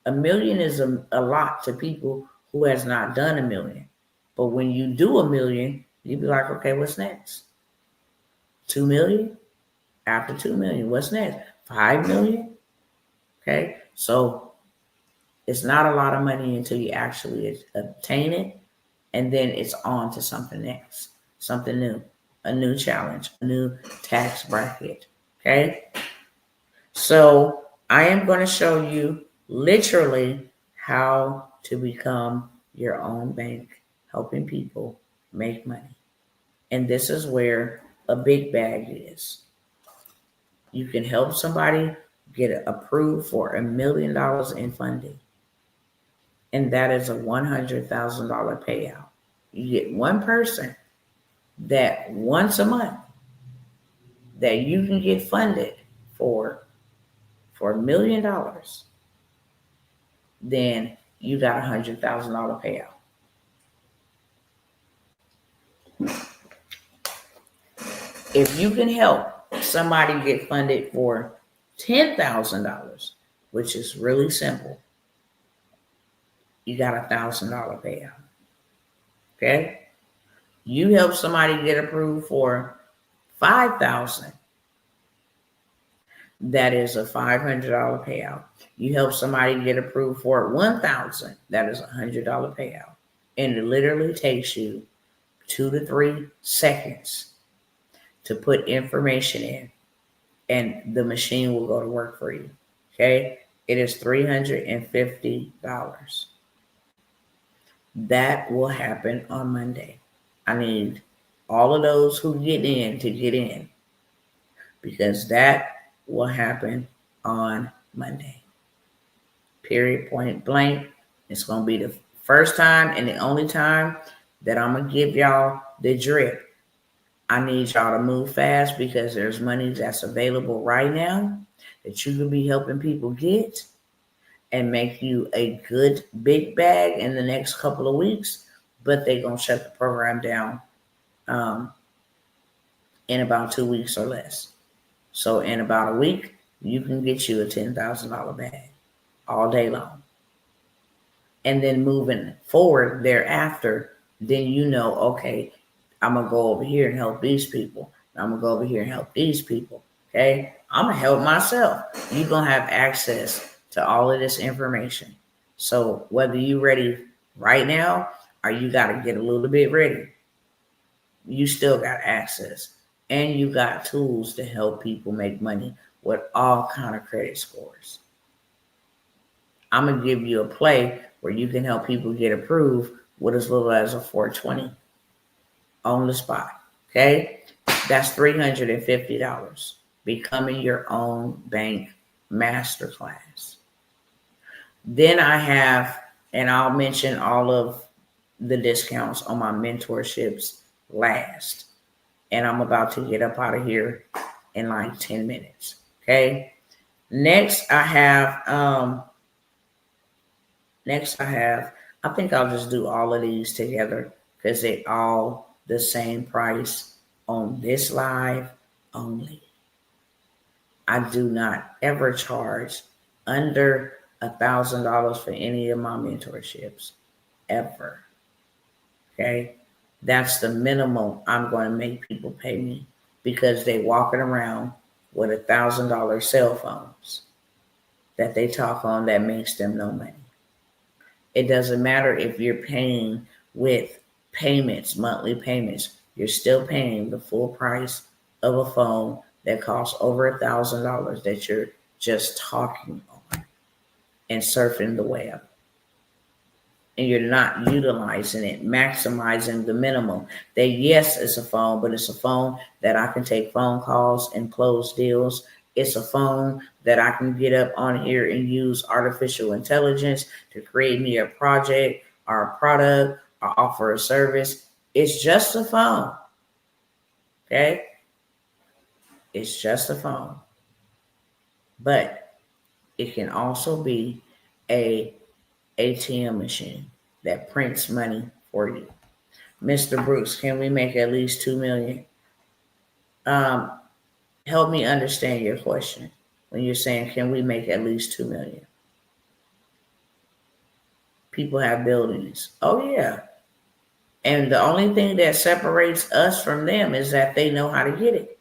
A: $1 million is a lot to people who has not done $1 million. But when you do $1 million, you be like, okay, what's next? 2 million? After 2 million, what's next? 5 million? Okay, so it's not a lot of money until you actually obtain it, and then it's on to something next, something new, a new challenge, a new tax bracket. Okay, so I am going to show you literally how to become your own bank, helping people make money. And this is where a big bag is. You can help somebody get approved for $1 million in funding. And that is a $100,000 payout. You get one person that once a month that you can get funded for $1 million, then you got $100,000 payout. If you can help somebody get funded for $10,000, which is really simple, you got $1,000 payout. Okay? You help somebody get approved for $5,000. That is a $500 payout. You help somebody get approved for $1,000. That is a $100 payout. And it literally takes you 2 to 3 seconds to put information in, and the machine will go to work for you. Okay? It is $350. That will happen on Monday. I need all of those who get in to get in, because that will happen on Monday. Period, point blank. It's going to be the first time and the only time that I'm going to give y'all the drip. I need y'all to move fast because there's money that's available right now that you can be helping people get and make you a good big bag in the next couple of weeks, but they're going to shut the program down in about 2 weeks or less. So in about a week, you can get you a $10,000 bag all day long. And then moving forward thereafter, then you know, okay, I'm going to go over here and help these people. I'm going to go over here and help these people. Okay? I'm going to help myself. You're going to have access to all of this information. So whether you're ready right now or you got to get a little bit ready, you still got access. And you got tools to help people make money with all kind of credit scores. I'm going to give you a play where you can help people get approved with as little as a 420 on the spot. Okay? That's $350. Becoming your own bank masterclass. Then I have And I'll mention all of the discounts on my mentorships last. And I'm about to get up out of here in like 10 minutes. Okay. Next I have I think I'll just do all of these together because they all the same price on this live only. I do not ever charge under $1,000 for any of my mentorships ever. Okay. That's the minimum I'm going to make people pay me because they walking around with $1,000 cell phones that they talk on that makes them no money. It doesn't matter if you're paying with payments, monthly payments, you're still paying the full price of a phone that costs over $1,000 that you're just talking on and surfing the web. And you're not utilizing it, maximizing the minimum. That yes, it's a phone, but it's a phone that I can take phone calls and close deals. It's a phone that I can get up on here and use artificial intelligence to create me a project or a product or offer a service. It's just a phone. Okay? It's just a phone. But it can also be a ATM machine that prints money for you. Mr. Brooks, can we make at least $2 million? Help me understand your question when you're saying, can we make at least $2 million? People have buildings. Oh, yeah. And the only thing that separates us from them is that they know how to get it.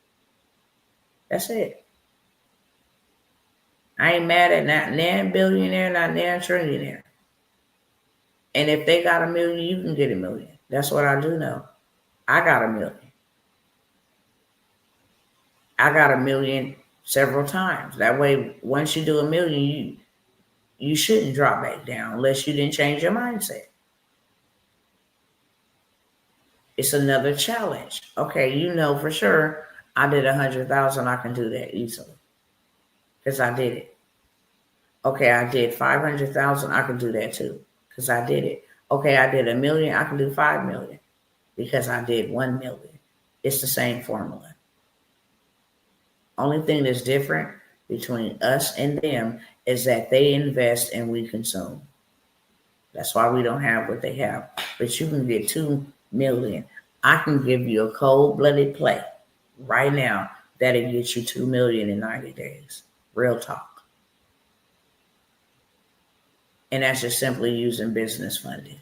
A: That's it. I ain't mad at not nan billionaire, not nan trillionaire. And if they got $1 million, you can get $1 million. That's what I do know. I got $1 million. I got $1 million several times. That way, once you do $1 million, you shouldn't drop back down unless you didn't change your mindset. It's another challenge. Okay, you know for sure I did 100,000. I can do that easily because I did it. Okay, I did 500,000. I can do that too because I did it. Okay, I did $1 million. I can do 5 million because I did 1 million. It's the same formula. Only thing that's different between us and them is that they invest and we consume. That's why we don't have what they have. But you can get 2 million. I can give you a cold-blooded play right now that'll get you 2 million in 90 days. Real talk. And that's just simply using business funding.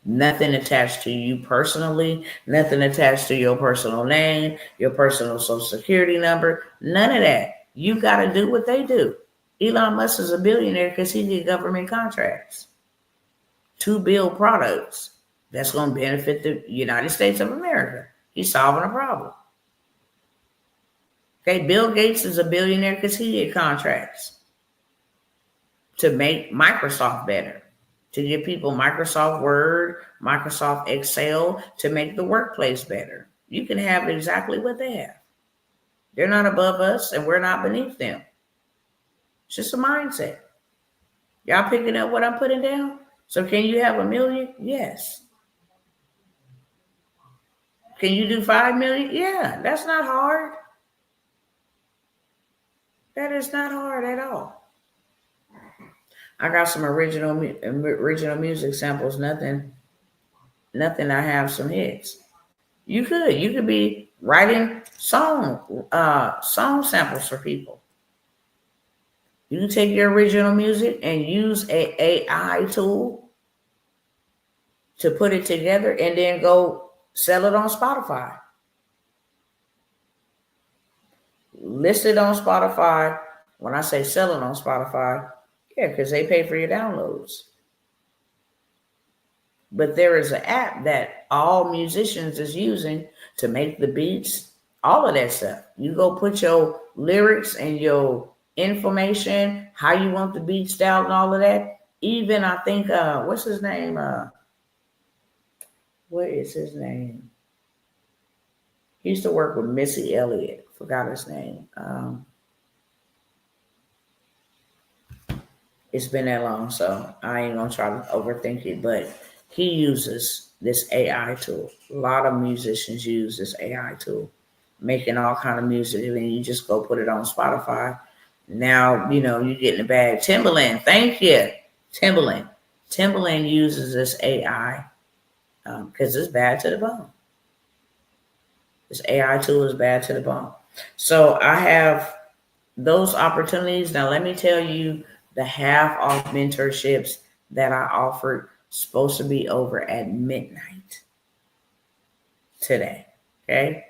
A: Nothing attached to you personally, nothing attached to your personal name, your personal social security number, none of that. You got to do what they do. Elon Musk is a billionaire because he did government contracts to build products that's going to benefit the United States of America. He's solving a problem. Okay, Bill Gates is a billionaire because he did contracts to make Microsoft better, to give people Microsoft Word, Microsoft Excel, to make the workplace better. You can have exactly what they have. They're not above us and we're not beneath them. It's just a mindset. Y'all picking up what I'm putting down? So can you have $1 million? Yes. Can you do 5 million? Yeah, that's not hard. That is not hard at all. I got some original music samples. Nothing. I have some hits. You could be writing song samples for people. You can take your original music and use a AI tool to put it together and then go sell it on Spotify. List it on Spotify. When I say sell it on Spotify, yeah, because they pay for your downloads. But there is an app that all musicians is using to make the beats, all of that stuff. You go put your lyrics and your information, how you want the beat style and all of that. Even I think, what's his name? What is his name? He used to work with Missy Elliott. Forgot his name. It's been that long, so I ain't gonna try to overthink it. But he uses this AI tool. A lot of musicians use this AI tool, making all kind of music, and then you just go put it on Spotify. Now you get in the bag. Timberland, thank you, Timberland. Timberland uses this AI because it's bad to the bone. This AI tool is bad to the bone. So I have those opportunities. Now let me tell you the half off mentorships that I offered supposed to be over at midnight today. Okay.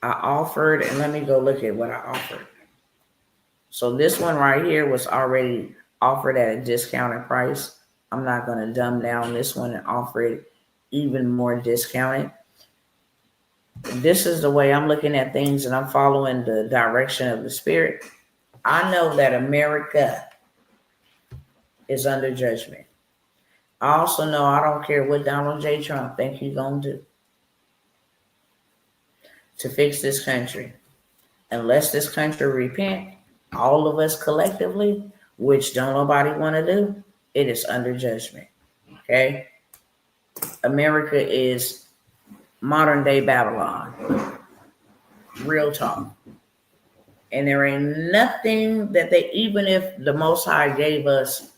A: I offered, and let me go look at what I offered. So this one right here was already offered at a discounted price. I'm not going to dumb down this one and offer it even more discounted. This is the way I'm looking at things, and I'm following the direction of the Spirit. I know that America is under judgment. I also know I don't care what Donald J. Trump think he's going to do to fix this country. Unless this country repent, all of us collectively, which don't nobody want to do, it is under judgment. Okay? America is modern day Babylon. Real talk. And there ain't nothing that even if the Most High gave us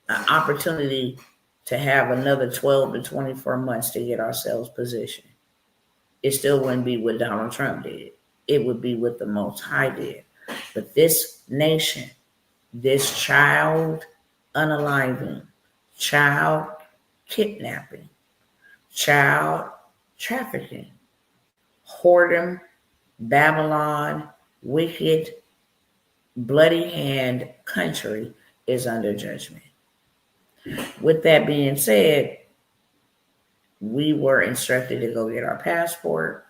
A: an opportunity to have another 12 to 24 months to get ourselves positioned, it still wouldn't be what Donald Trump did. It would be what the Most High did. But this nation, this child unaliving, child kidnapping, child trafficking, whoredom, Babylon, wicked, bloody hand country is under judgment. With that being said, we were instructed to go get our passport.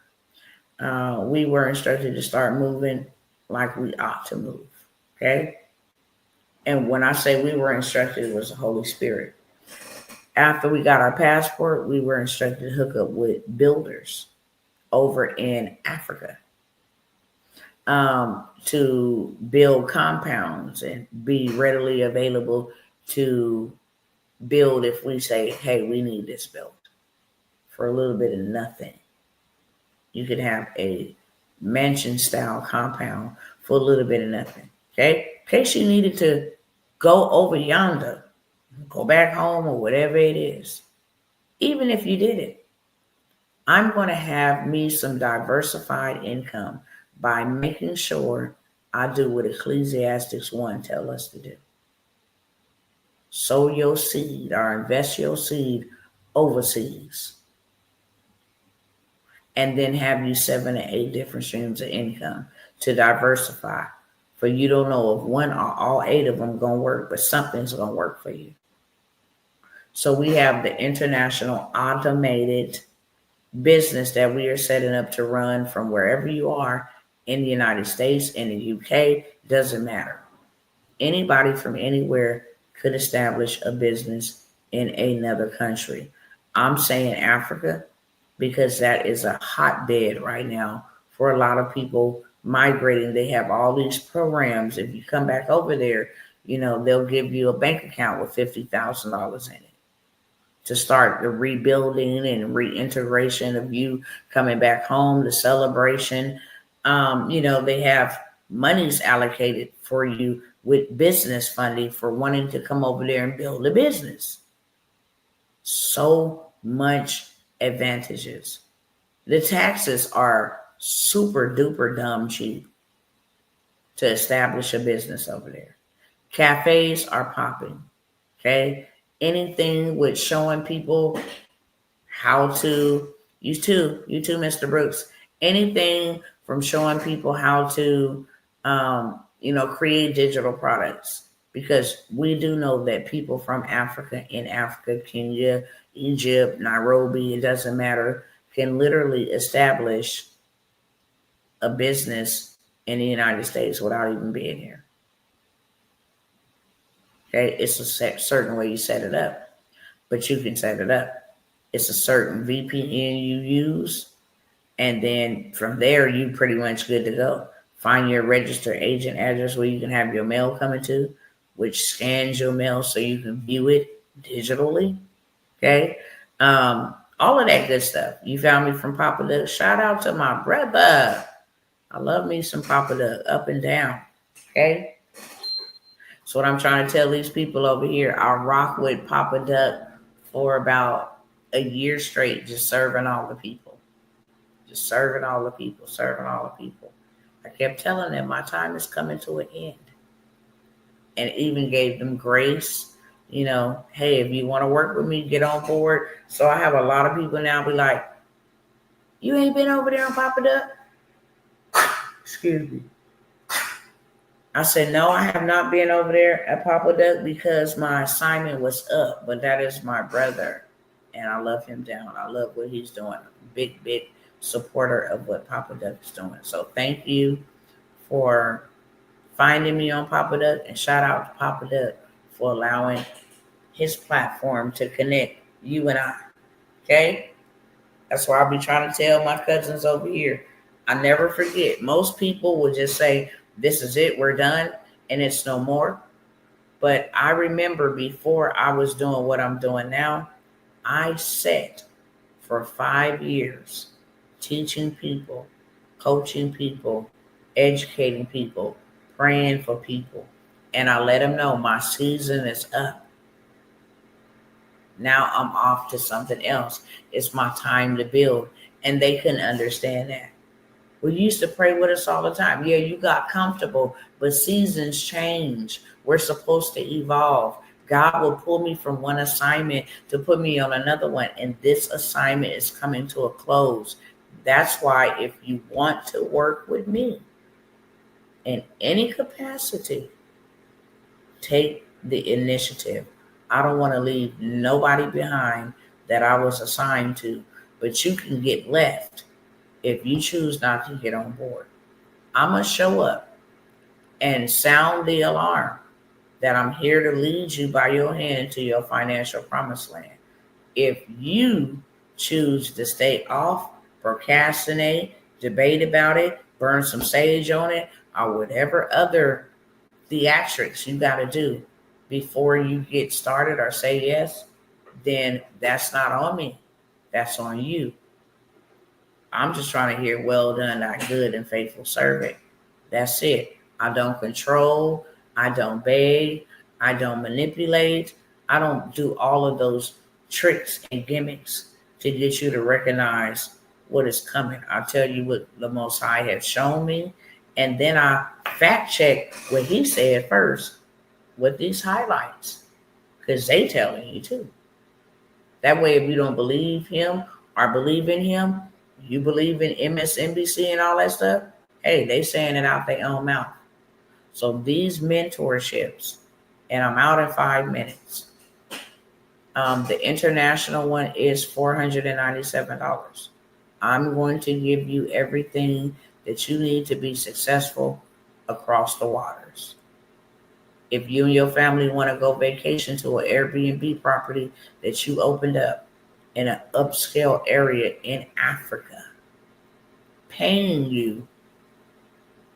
A: We were instructed to start moving like we ought to move. Okay? And when I say we were instructed, it was the Holy Spirit. After we got our passport, we were instructed to hook up with builders over in Africa to build compounds and be readily available to build if we say, hey, we need this built for a little bit of nothing. You could have a mansion style compound for a little bit of nothing. Okay? In case you needed to go over yonder, go back home or whatever it is. Even if you did it, I'm going to have me some diversified income by making sure I do what Ecclesiastes 1 tell us to do. Sow your seed or invest your seed overseas. And then have you 7 to 8 different streams of income to diversify. For you don't know if one or all 8 of them going to work, but something's going to work for you. So we have the international automated business that we are setting up to run from wherever you are in the United States, in the UK, doesn't matter. Anybody from anywhere could establish a business in another country. I'm saying Africa because that is a hotbed right now for a lot of people migrating. They have all these programs. If you come back over there, they'll give you a bank account with $50,000 in it to start the rebuilding and reintegration of you coming back home, the celebration. They have monies allocated for you with business funding for wanting to come over there and build a business. So much advantages. The taxes are super duper dumb cheap to establish a business over there. Cafes are popping. Okay. Anything with showing people how to, you too, Mr. Brooks, anything from showing people how to, create digital products, because we do know that people from Africa, in Africa, Kenya, Egypt, Nairobi, it doesn't matter, can literally establish a business in the United States without even being here. Okay, it's a certain way you set it up, but you can set it up. It's a certain VPN you use, and then from there, you pretty much good to go. Find your registered agent address where you can have your mail coming to. which scans your mail so you can view it digitally. Okay. All of that good stuff. You found me from Papa Duck. Shout out to my brother. I love me some Papa Duck up and down. Okay. So what I'm trying to tell these people over here, I rock with Papa Duck for about a year straight, just serving all the people. Just serving all the people, serving all the people. I kept telling them my time is coming to an end. And even gave them grace, hey, if you want to work with me, get on board. So I have a lot of people now be like, you ain't been over there on Papa Duck? Excuse me. I said, no, I have not been over there at Papa Duck because my assignment was up, but that is my brother. And I love him down. I love what he's doing. Big, big supporter of what Papa Duck is doing. So thank you for finding me on Papa Duck, and shout out to Papa Duck for allowing his platform to connect you and I. Okay? That's why I'll be trying to tell my cousins over here. I never forget. Most people will just say, this is it, we're done, and it's no more. But I remember before I was doing what I'm doing now, I sat for 5 years teaching people, coaching people, educating people, praying for people. And I let them know my season is up. Now I'm off to something else. It's my time to build. And they couldn't understand that. We used to pray with us all the time. Yeah, you got comfortable, but seasons change. We're supposed to evolve. God will pull me from one assignment to put me on another one. And this assignment is coming to a close. That's why if you want to work with me in any capacity, take the initiative. I don't want to leave nobody behind that I was assigned to, but you can get left if you choose not to get on board. I'm going to show up and sound the alarm that I'm here to lead you by your hand to your financial promised land. If you choose to stay off, procrastinate, debate about it, burn some sage on it, or whatever other theatrics you got to do before you get started or say yes, then that's not on me. That's on you. I'm just trying to hear, well done, thy good and faithful servant. That's it. I don't control. I don't beg. I don't manipulate. I don't do all of those tricks and gimmicks to get you to recognize what is coming. I'll tell you what the Most High has shown me, and then I fact check what he said first with these highlights, because they telling you too. That way, if you don't believe him or believe in him, you believe in MSNBC and all that stuff, hey, they saying it out their own mouth. So these mentorships, and I'm out in 5 minutes. The international one is $497. I'm going to give you everything that you need to be successful across the waters. If you and your family want to go vacation to an Airbnb property that you opened up in an upscale area in Africa, paying you,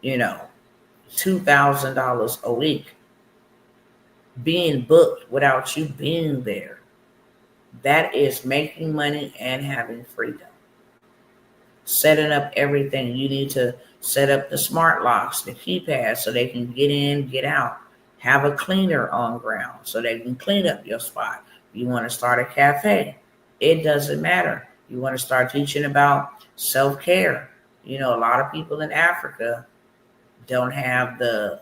A: $2,000 a week, being booked without you being there, that is making money and having freedom. Setting up everything. You need to set up the smart locks, the keypads, so they can get in, get out. Have a cleaner on ground so they can clean up your spot. You want to start a cafe, it doesn't matter. You want to start teaching about self-care. A lot of people in Africa don't have the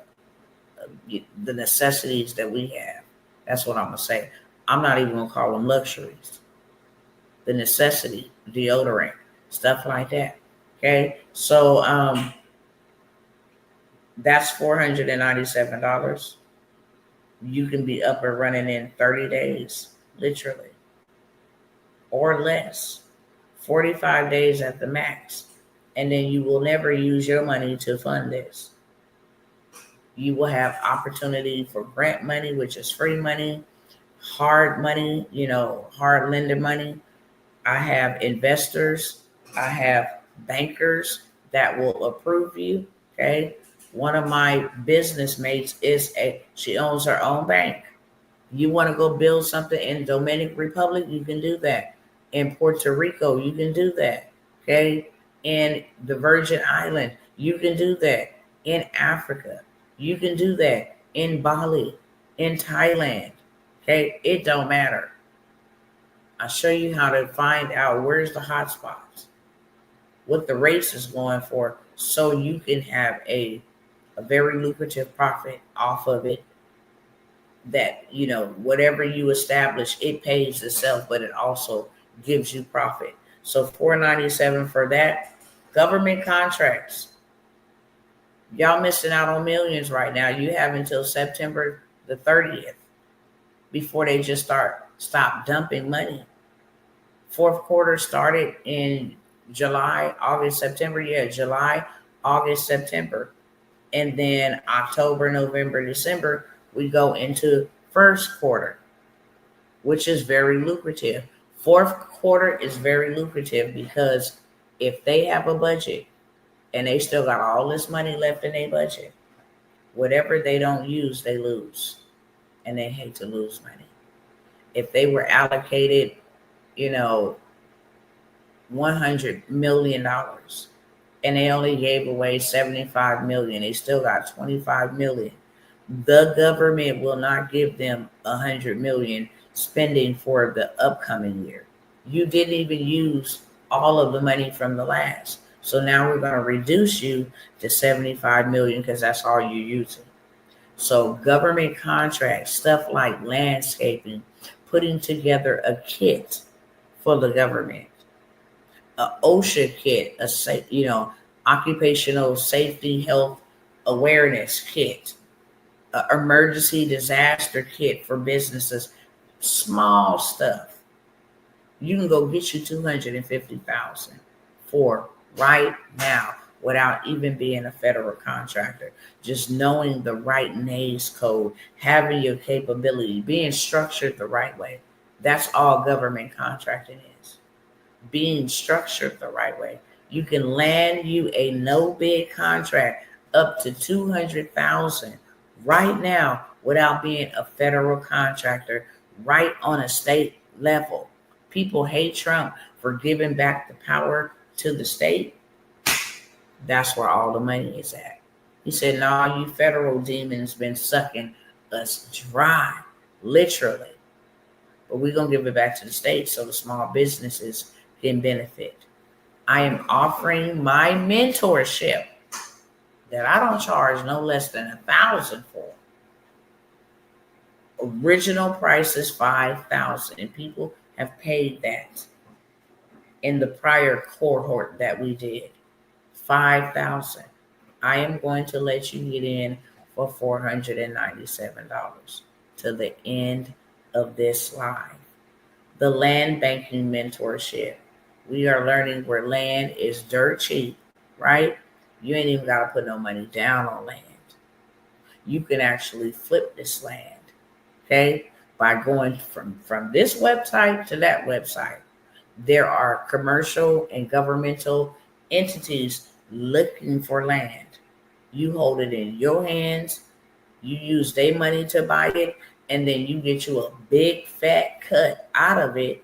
A: necessities that we have. That's what I'm going to say. I'm not even going to call them luxuries. The necessity, deodorant, stuff like that. Okay. So that's $497. You can be up and running in 30 days, literally, or less, 45 days at the max. And then you will never use your money to fund this. You will have opportunity for grant money, which is free money, hard money, hard lender money. I have investors. I have bankers that will approve you. Okay. One of my business mates she owns her own bank. You want to go build something in Dominican Republic, you can do that. In Puerto Rico, you can do that. Okay. In the Virgin Island, you can do that. In Africa, you can do that. In Bali, in Thailand. Okay. It don't matter. I'll show you how to find out where's the hot spots, what the race is going for, so you can have a very lucrative profit off of it. That, whatever you establish, it pays itself, but it also gives you profit. So $497 for that. Government contracts, y'all missing out on millions right now. You have until September the 30th before they just stop dumping money. Fourth quarter started in July, August, September. July, August, September. And then October, November, December, we go into first quarter, which is very lucrative. Fourth quarter is very lucrative because if they have a budget and they still got all this money left in their budget, whatever they don't use, they lose. And they hate to lose money. If they were allocated, $100 million and they only gave away 75 million, they still got 25 million. The government will not give them 100 million spending for the upcoming year. You didn't even use all of the money from the last. So now we're going to reduce you to 75 million because that's all you're using. So government contracts, stuff like landscaping, putting together a kit for the government, a OSHA kit, occupational safety health awareness kit, emergency disaster kit for businesses, small stuff. You can go get you 250,000 for right now without even being a federal contractor. Just knowing the right NAICS code, having your capability, being structured the right way. That's all government contracting is. Being structured the right way. You can land you a no bid contract up to 200,000 right now without being a federal contractor, right on a state level. People hate Trump for giving back the power to the state. That's where all the money is at. He said, no, you federal demons been sucking us dry, literally. But we're going to give it back to the state so the small businesses can benefit. I am offering my mentorship that I don't charge no less than $1,000 for. Original price is $5,000, and people have paid that in the prior cohort that we did. $5,000. I am going to let you get in for $497 to the end of this live. The land banking mentorship. We are learning where land is dirt cheap, right? You ain't even got to put no money down on land. You can actually flip this land, okay? By going from this website to that website. There are commercial and governmental entities looking for land. You hold it in your hands. You use their money to buy it, and then you get you a big fat cut out of it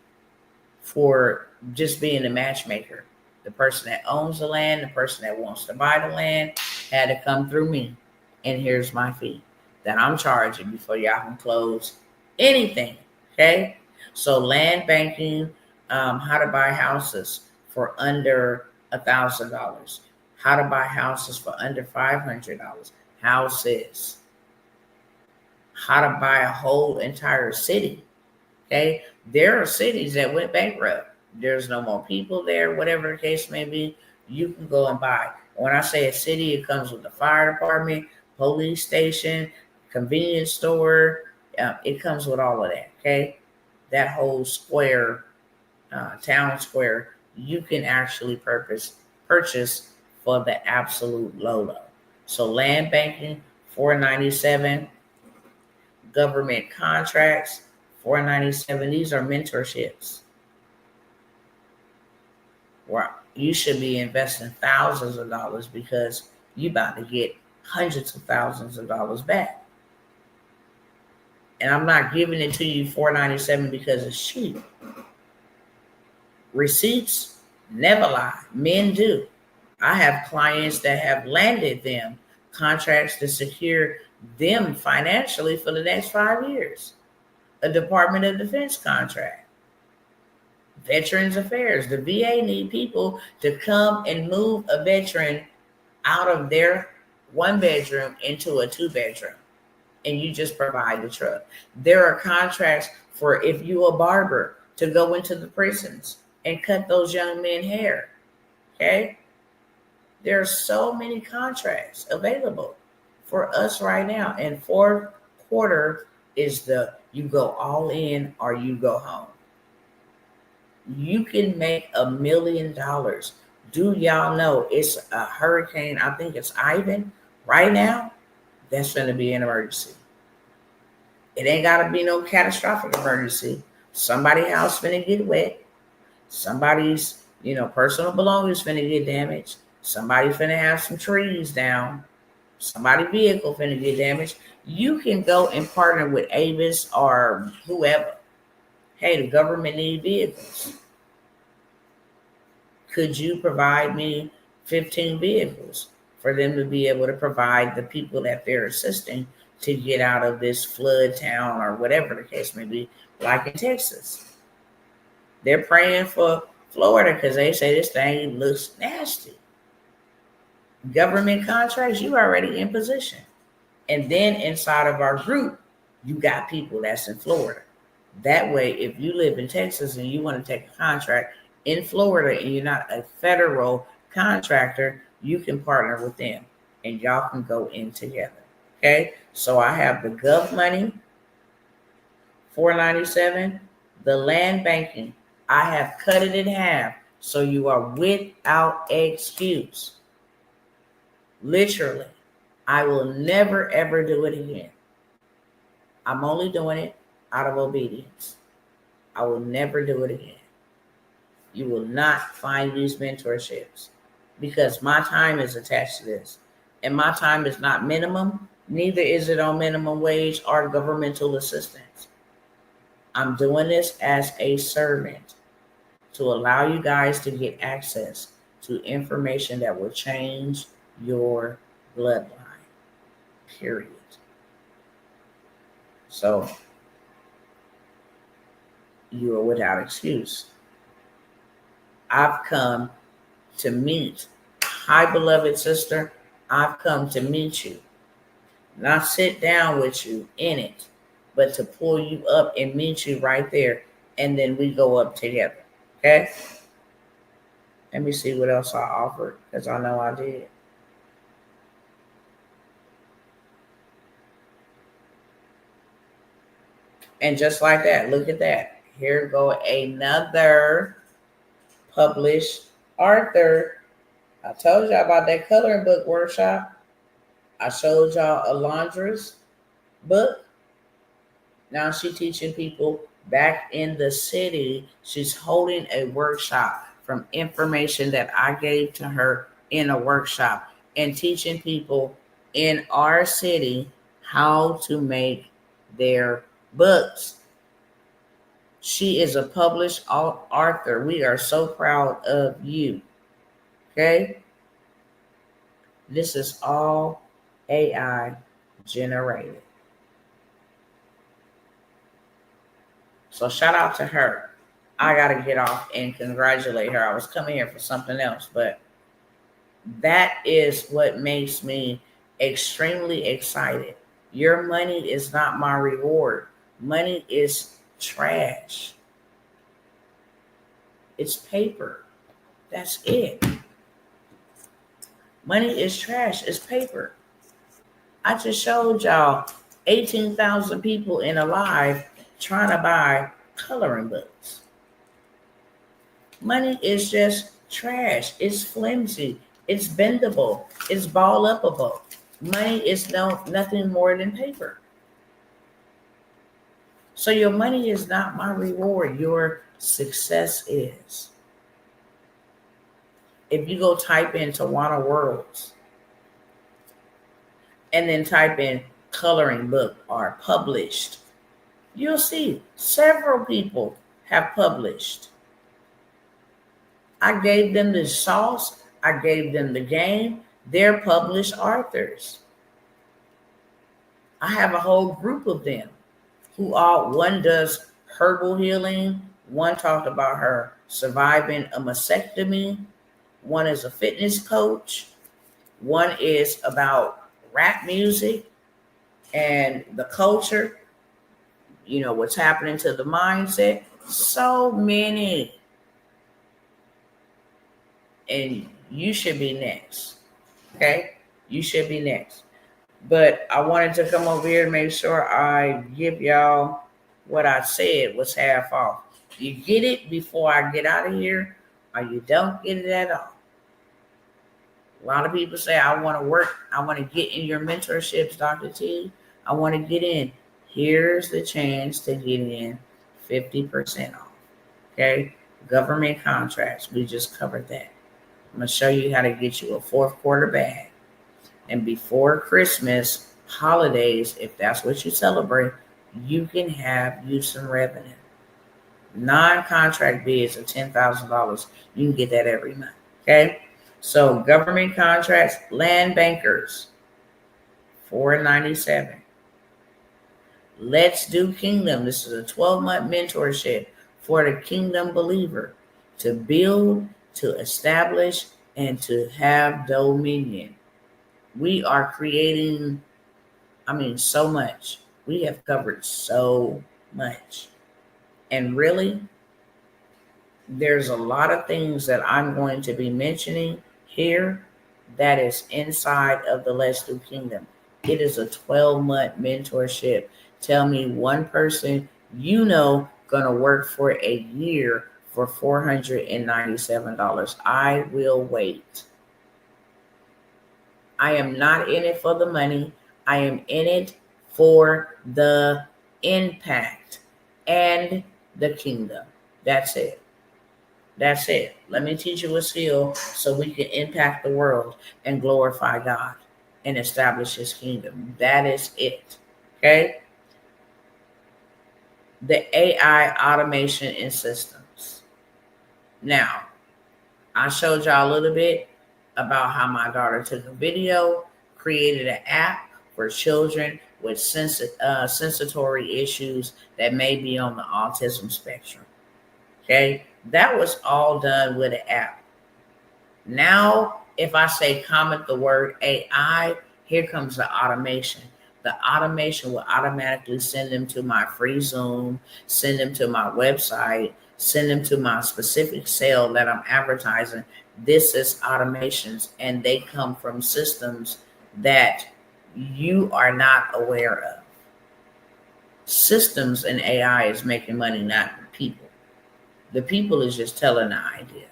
A: for just being a matchmaker. The person that owns the land, the person that wants to buy the land had to come through me. And here's my fee that I'm charging before y'all can close anything. Okay? So land banking, how to buy houses for under $1,000. How to buy houses for under $500. Houses. How to buy a whole entire city. Okay? There are cities that went bankrupt. There's no more people there, whatever the case may be. You can go and buy. When I say a city, it comes with the fire department, police station, convenience store. It comes with all of that. Okay? That whole square, town square, you can actually purchase for the absolute low. So land banking, $497. Government contracts, $497. These are mentorships. Where you should be investing thousands of dollars because you about to get hundreds of thousands of dollars back. And I'm not giving it to you $4.97 because it's cheap. Receipts never lie. Men do. I have clients that have landed them contracts to secure them financially for the next 5 years. A Department of Defense contract. Veterans Affairs. The VA need people to come and move a veteran out of their 1 bedroom into a 2 bedroom. And you just provide the truck. There are contracts for if you a barber to go into the prisons and cut those young men hair. Okay? There are so many contracts available for us right now. And fourth quarter is you go all in or you go home. You can make $1 million. Do y'all know it's a hurricane? I think it's Ivan right now. That's going to be an emergency. It ain't got to be no catastrophic emergency. Somebody's house finna get wet. Somebody's, personal belongings finna get damaged. Somebody finna have some trees down. Somebody's vehicle finna get damaged. You can go and partner with Avis or whoever. Hey, the government need vehicles. Could you provide me 15 vehicles for them to be able to provide the people that they're assisting to get out of this flood town or whatever the case may be, like in Texas? They're praying for Florida because they say this thing looks nasty. Government contracts, you already in position. And then inside of our group, you got people that's in Florida. That way, if you live in Texas and you want to take a contract in Florida and you're not a federal contractor, you can partner with them and y'all can go in together. Okay, so I have the gov money, $4.97, the land banking. I have cut it in half so you are without excuse. Literally, I will never ever do it again. I'm only doing it out of obedience. I will never do it again. You will not find these mentorships because my time is attached to this. And my time is not minimum. Neither is it on minimum wage or governmental assistance. I'm doing this as a servant to allow you guys to get access to information that will change your bloodline. Period. So you are without excuse. I've come to meet, hi beloved sister, I've come to meet you. Not sit down with you in it, but to pull you up and meet you right there. And then we go up together. Okay? Let me see what else I offered, because I know I did. And just like that, look at that. Here go another published author. I told y'all about that coloring book workshop. I showed y'all Alondra's book. Now she's teaching people back in the city. She's holding a workshop from information that I gave to her in a workshop and teaching people in our city how to make their books. She is a published author. We are so proud of you. Okay? This is all AI generated. So shout out to her. I got to get off and congratulate her. I was coming here for something else, but that is what makes me extremely excited. Your money is not my reward. Money is trash. It's paper. That's it. Money is trash. It's paper. I just showed y'all 18,000 people in a live trying to buy coloring books. Money is just trash. It's flimsy. It's bendable. It's ball upable. Money is nothing more than paper. So your money is not my reward. Your success is. If you go type in Tawana Worlds, and then type in coloring book or published, you'll see several people have published. I gave them the sauce. I gave them the game. They're published authors. I have a whole group of them who one does herbal healing. One talked about her surviving a mastectomy. One is a fitness coach. One is about rap music and the culture, what's happening to the mindset. So many. And you should be next. Okay? You should be next. But I wanted to come over here to make sure I give y'all what I said was half off. You get it before I get out of here, or you don't get it at all. A lot of people say, I want to work. I want to get in your mentorships, Dr. T. I want to get in. Here's the chance to get in 50% off. Okay? Government contracts. We just covered that. I'm going to show you how to get you a fourth quarter bag. And before Christmas, holidays, if that's what you celebrate, you can have you some revenue. Non-contract bids of $10,000. You can get that every month. Okay? So government contracts, land bankers, $497. Let's Do Kingdom. This is a 12-month mentorship for the kingdom believer to build, to establish, and to have dominion. We are creating, so much. We have covered so much. And really, there's a lot of things that I'm going to be mentioning here that is inside of the Let's Do Kingdom. It is a 12-month mentorship. Tell me one person going to work for a year for $497. I will wait. I am not in it for the money. I am in it for the impact and the kingdom. That's it. That's it. Let me teach you a skill so we can impact the world and glorify God and establish his kingdom. That is it. Okay? The AI automation in systems. Now, I showed y'all a little bit about how my daughter took a video, created an app for children with sensory issues that may be on the autism spectrum. Okay? That was all done with an app. Now, if I say comment the word AI, here comes the automation. The automation will automatically send them to my free Zoom, send them to my website, send them to my specific sale that I'm advertising. This is automations, and they come from systems that you are not aware of. Systems and AI is making money, not people. The people is just telling the idea.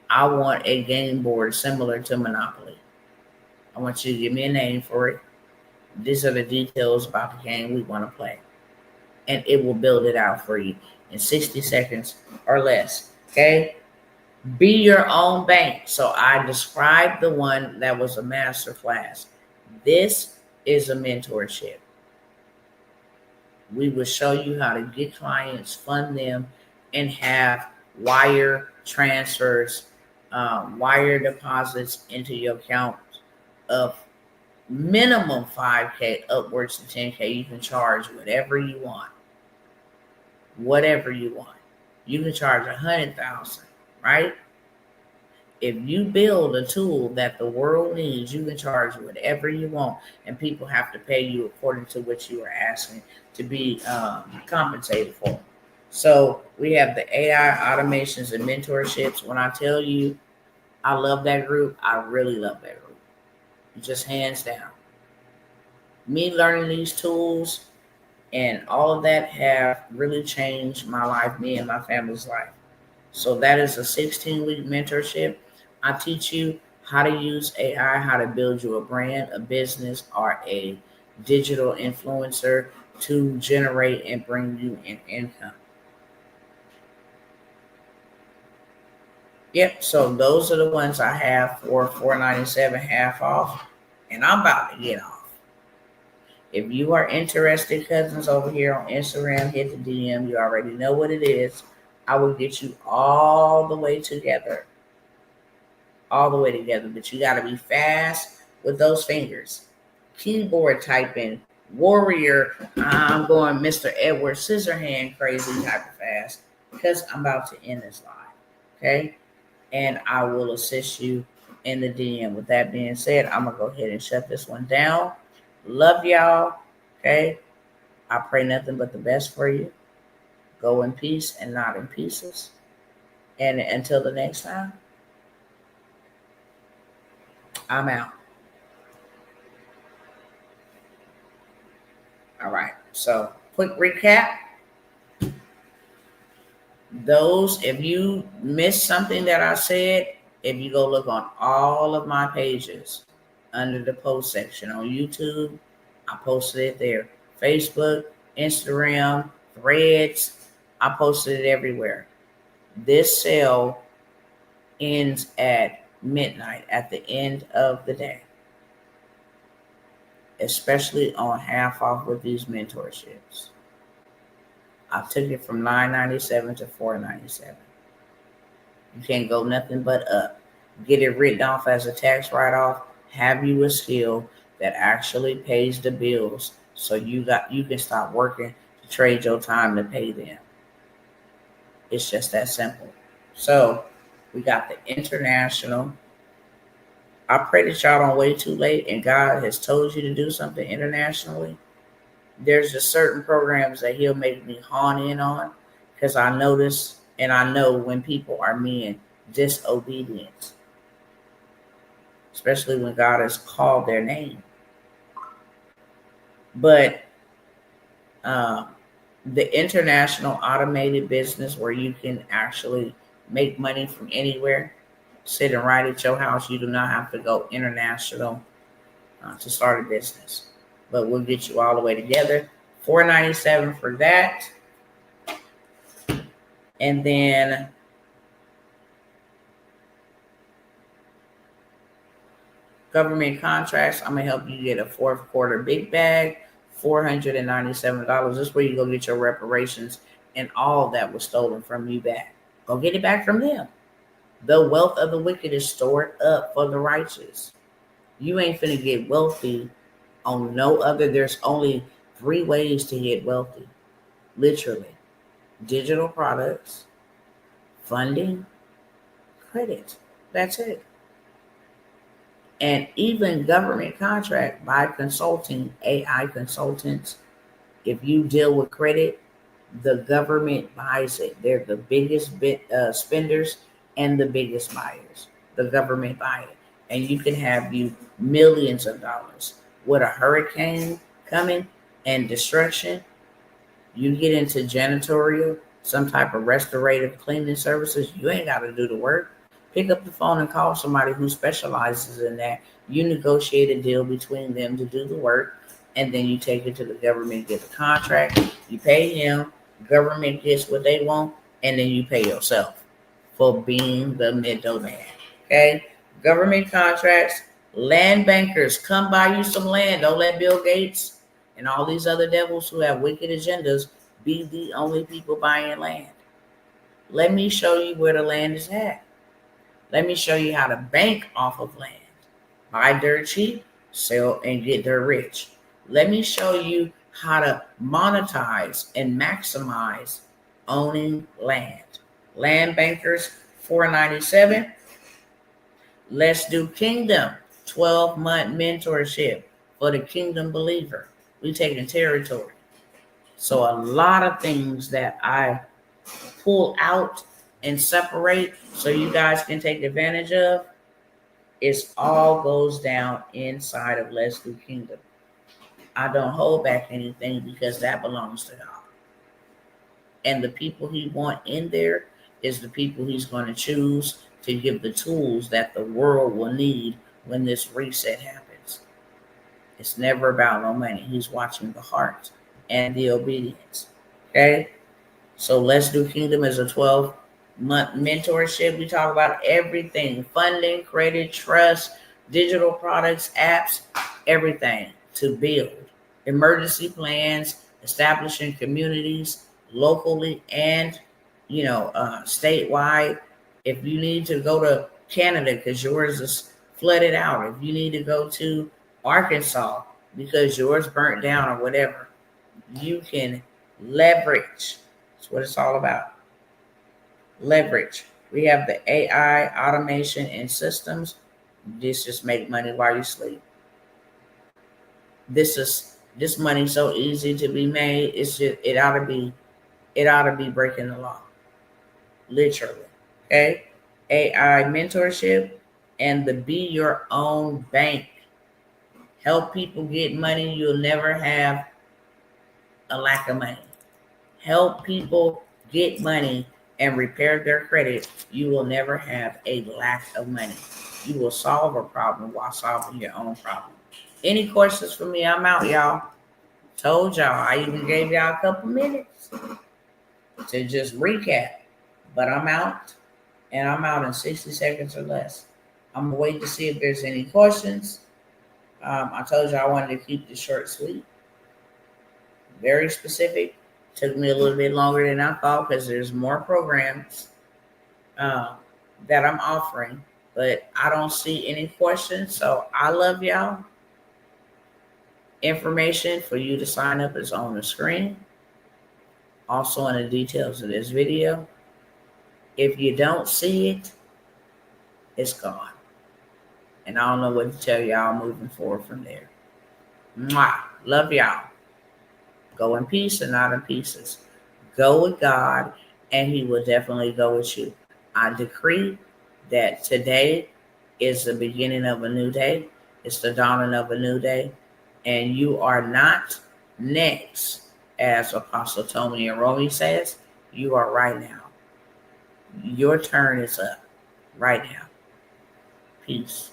A: I want a game board similar to Monopoly. I want you to give me a name for it. These are the details about the game we want to play. And it will build it out for you in 60 seconds or less. Okay? Be your own bank. So I described the one that was a master class. This is a mentorship. We will show you how to get clients, fund them, and have wire transfers, wire deposits into your account of minimum 5K upwards to 10K. You can charge whatever you want. Whatever you want. You can charge 100,000, right? If you build a tool that the world needs, you can charge whatever you want, and people have to pay you according to what you are asking to be compensated for. So we have the AI automations and mentorships. When I tell you I love that group, I really love that group. Just hands down. Me learning these tools and all of that have really changed my life, me and my family's life. So that is a 16-week mentorship. I teach you how to use AI, how to build you a brand, a business, or a digital influencer to generate and bring you an income. Yep, so those are the ones I have for $497 half off. And I'm about to get off. If you are interested, cousins, over here on Instagram, hit the DM. You already know what it is. I will get you all the way together. All the way together. But you got to be fast with those fingers. Keyboard typing, warrior. I'm going Mr. Edward Scissorhand crazy type of fast because I'm about to end this live. Okay? And I will assist you in the DM. With that being said, I'm going to go ahead and shut this one down. Love y'all. Okay? I pray nothing but the best for you. Go in peace and not in pieces. And until the next time, I'm out. All right. So, quick recap. Those, if you missed something that I said, if you go look on all of my pages under the post section on YouTube, I posted it there. Facebook, Instagram, Threads, I posted it everywhere. This sale ends at midnight at the end of the day, especially on half off with these mentorships. I took it from $9.97 to $4.97. You can't go nothing but up. Get it written off as a tax write-off. Have you a skill that actually pays the bills, so you can stop working to trade your time to pay them. It's just that simple. So we got the international. I pray that y'all don't wait too late and God has told you to do something internationally. There's just certain programs that he'll make me hone in on because I notice and I know when people are being disobedient, especially when God has called their name. But the international automated business where you can actually make money from anywhere, sitting right at your house, you do not have to go international to start a business. But we'll get you all the way together. $4.97 for that. And then government contracts, I'm going to help you get a fourth quarter big bag, $497. This is where you go get your reparations and all that was stolen from you back. Go get it back from them. The wealth of the wicked is stored up for the righteous. You ain't finna get wealthy on no other. There's only 3 ways to get wealthy. Literally. Digital products, funding, credit. That's it. And even government contract by consulting, AI consultants, if you deal with credit, the government buys it. They're the biggest spenders and the biggest buyers. The government buy it. And you can have you millions of dollars. With a hurricane coming and destruction, you get into janitorial, some type of restorative cleaning services, you ain't got to do the work. Pick up the phone and call somebody who specializes in that. You negotiate a deal between them to do the work, and then you take it to the government, get the contract, you pay him, government gets what they want, and then you pay yourself for being the middleman. Okay? Government contracts, land bankers, come buy you some land. Don't let Bill Gates and all these other devils who have wicked agendas be the only people buying land. Let me show you where the land is at. Let me show you how to bank off of land. Buy dirt cheap, sell and get dirt rich. Let me show you how to monetize and maximize owning land. Land bankers, $4.97. Let's do Kingdom, 12-month mentorship for the Kingdom believer. We taking territory. So a lot of things that I pull out and separate so you guys can take advantage of, it all goes down inside of Let's Do Kingdom. I don't hold back anything because that belongs to God. And the people he want in there is the people he's going to choose to give the tools that the world will need when this reset happens. It's never about no money. He's watching the heart and the obedience. Okay? So Let's Do Kingdom is a 12-month mentorship. We talk about everything: funding, credit, trust, digital products, apps, everything to build. Emergency plans, establishing communities locally and, statewide. If you need to go to Canada because yours is flooded out, if you need to go to Arkansas because yours burnt down or whatever, you can leverage. That's what it's all about. Leverage. We have the AI, automation, and systems. This just make money while you sleep. This money so easy to be made. It's just it ought to be breaking the law. Literally. Okay? AI mentorship and the be your own bank. Help people get money. You'll never have a lack of money. Help people get money and repair their credit. You will never have a lack of money. You will solve a problem while solving your own problem. Any questions for me? I'm out, y'all. Told y'all. I even gave y'all a couple minutes to just recap. But I'm out, and I'm out in 60 seconds or less. I'm going to wait to see if there's any questions. I told you I wanted to keep this short, sweet. Very specific. Took me a little bit longer than I thought because there's more programs that I'm offering. But I don't see any questions. So I love y'all. Information for you to sign up is on the screen. Also in the details of this video. If you don't see it, it's gone. And I don't know what to tell y'all moving forward from there. Mwah. Love y'all. Go in peace and not in pieces. Go with God, and He will definitely go with you. I decree that today is the beginning of a new day. It's the dawning of a new day. And you are not next, as Apostle Tony and Romy says. You are right now. Your turn is up right now. Peace.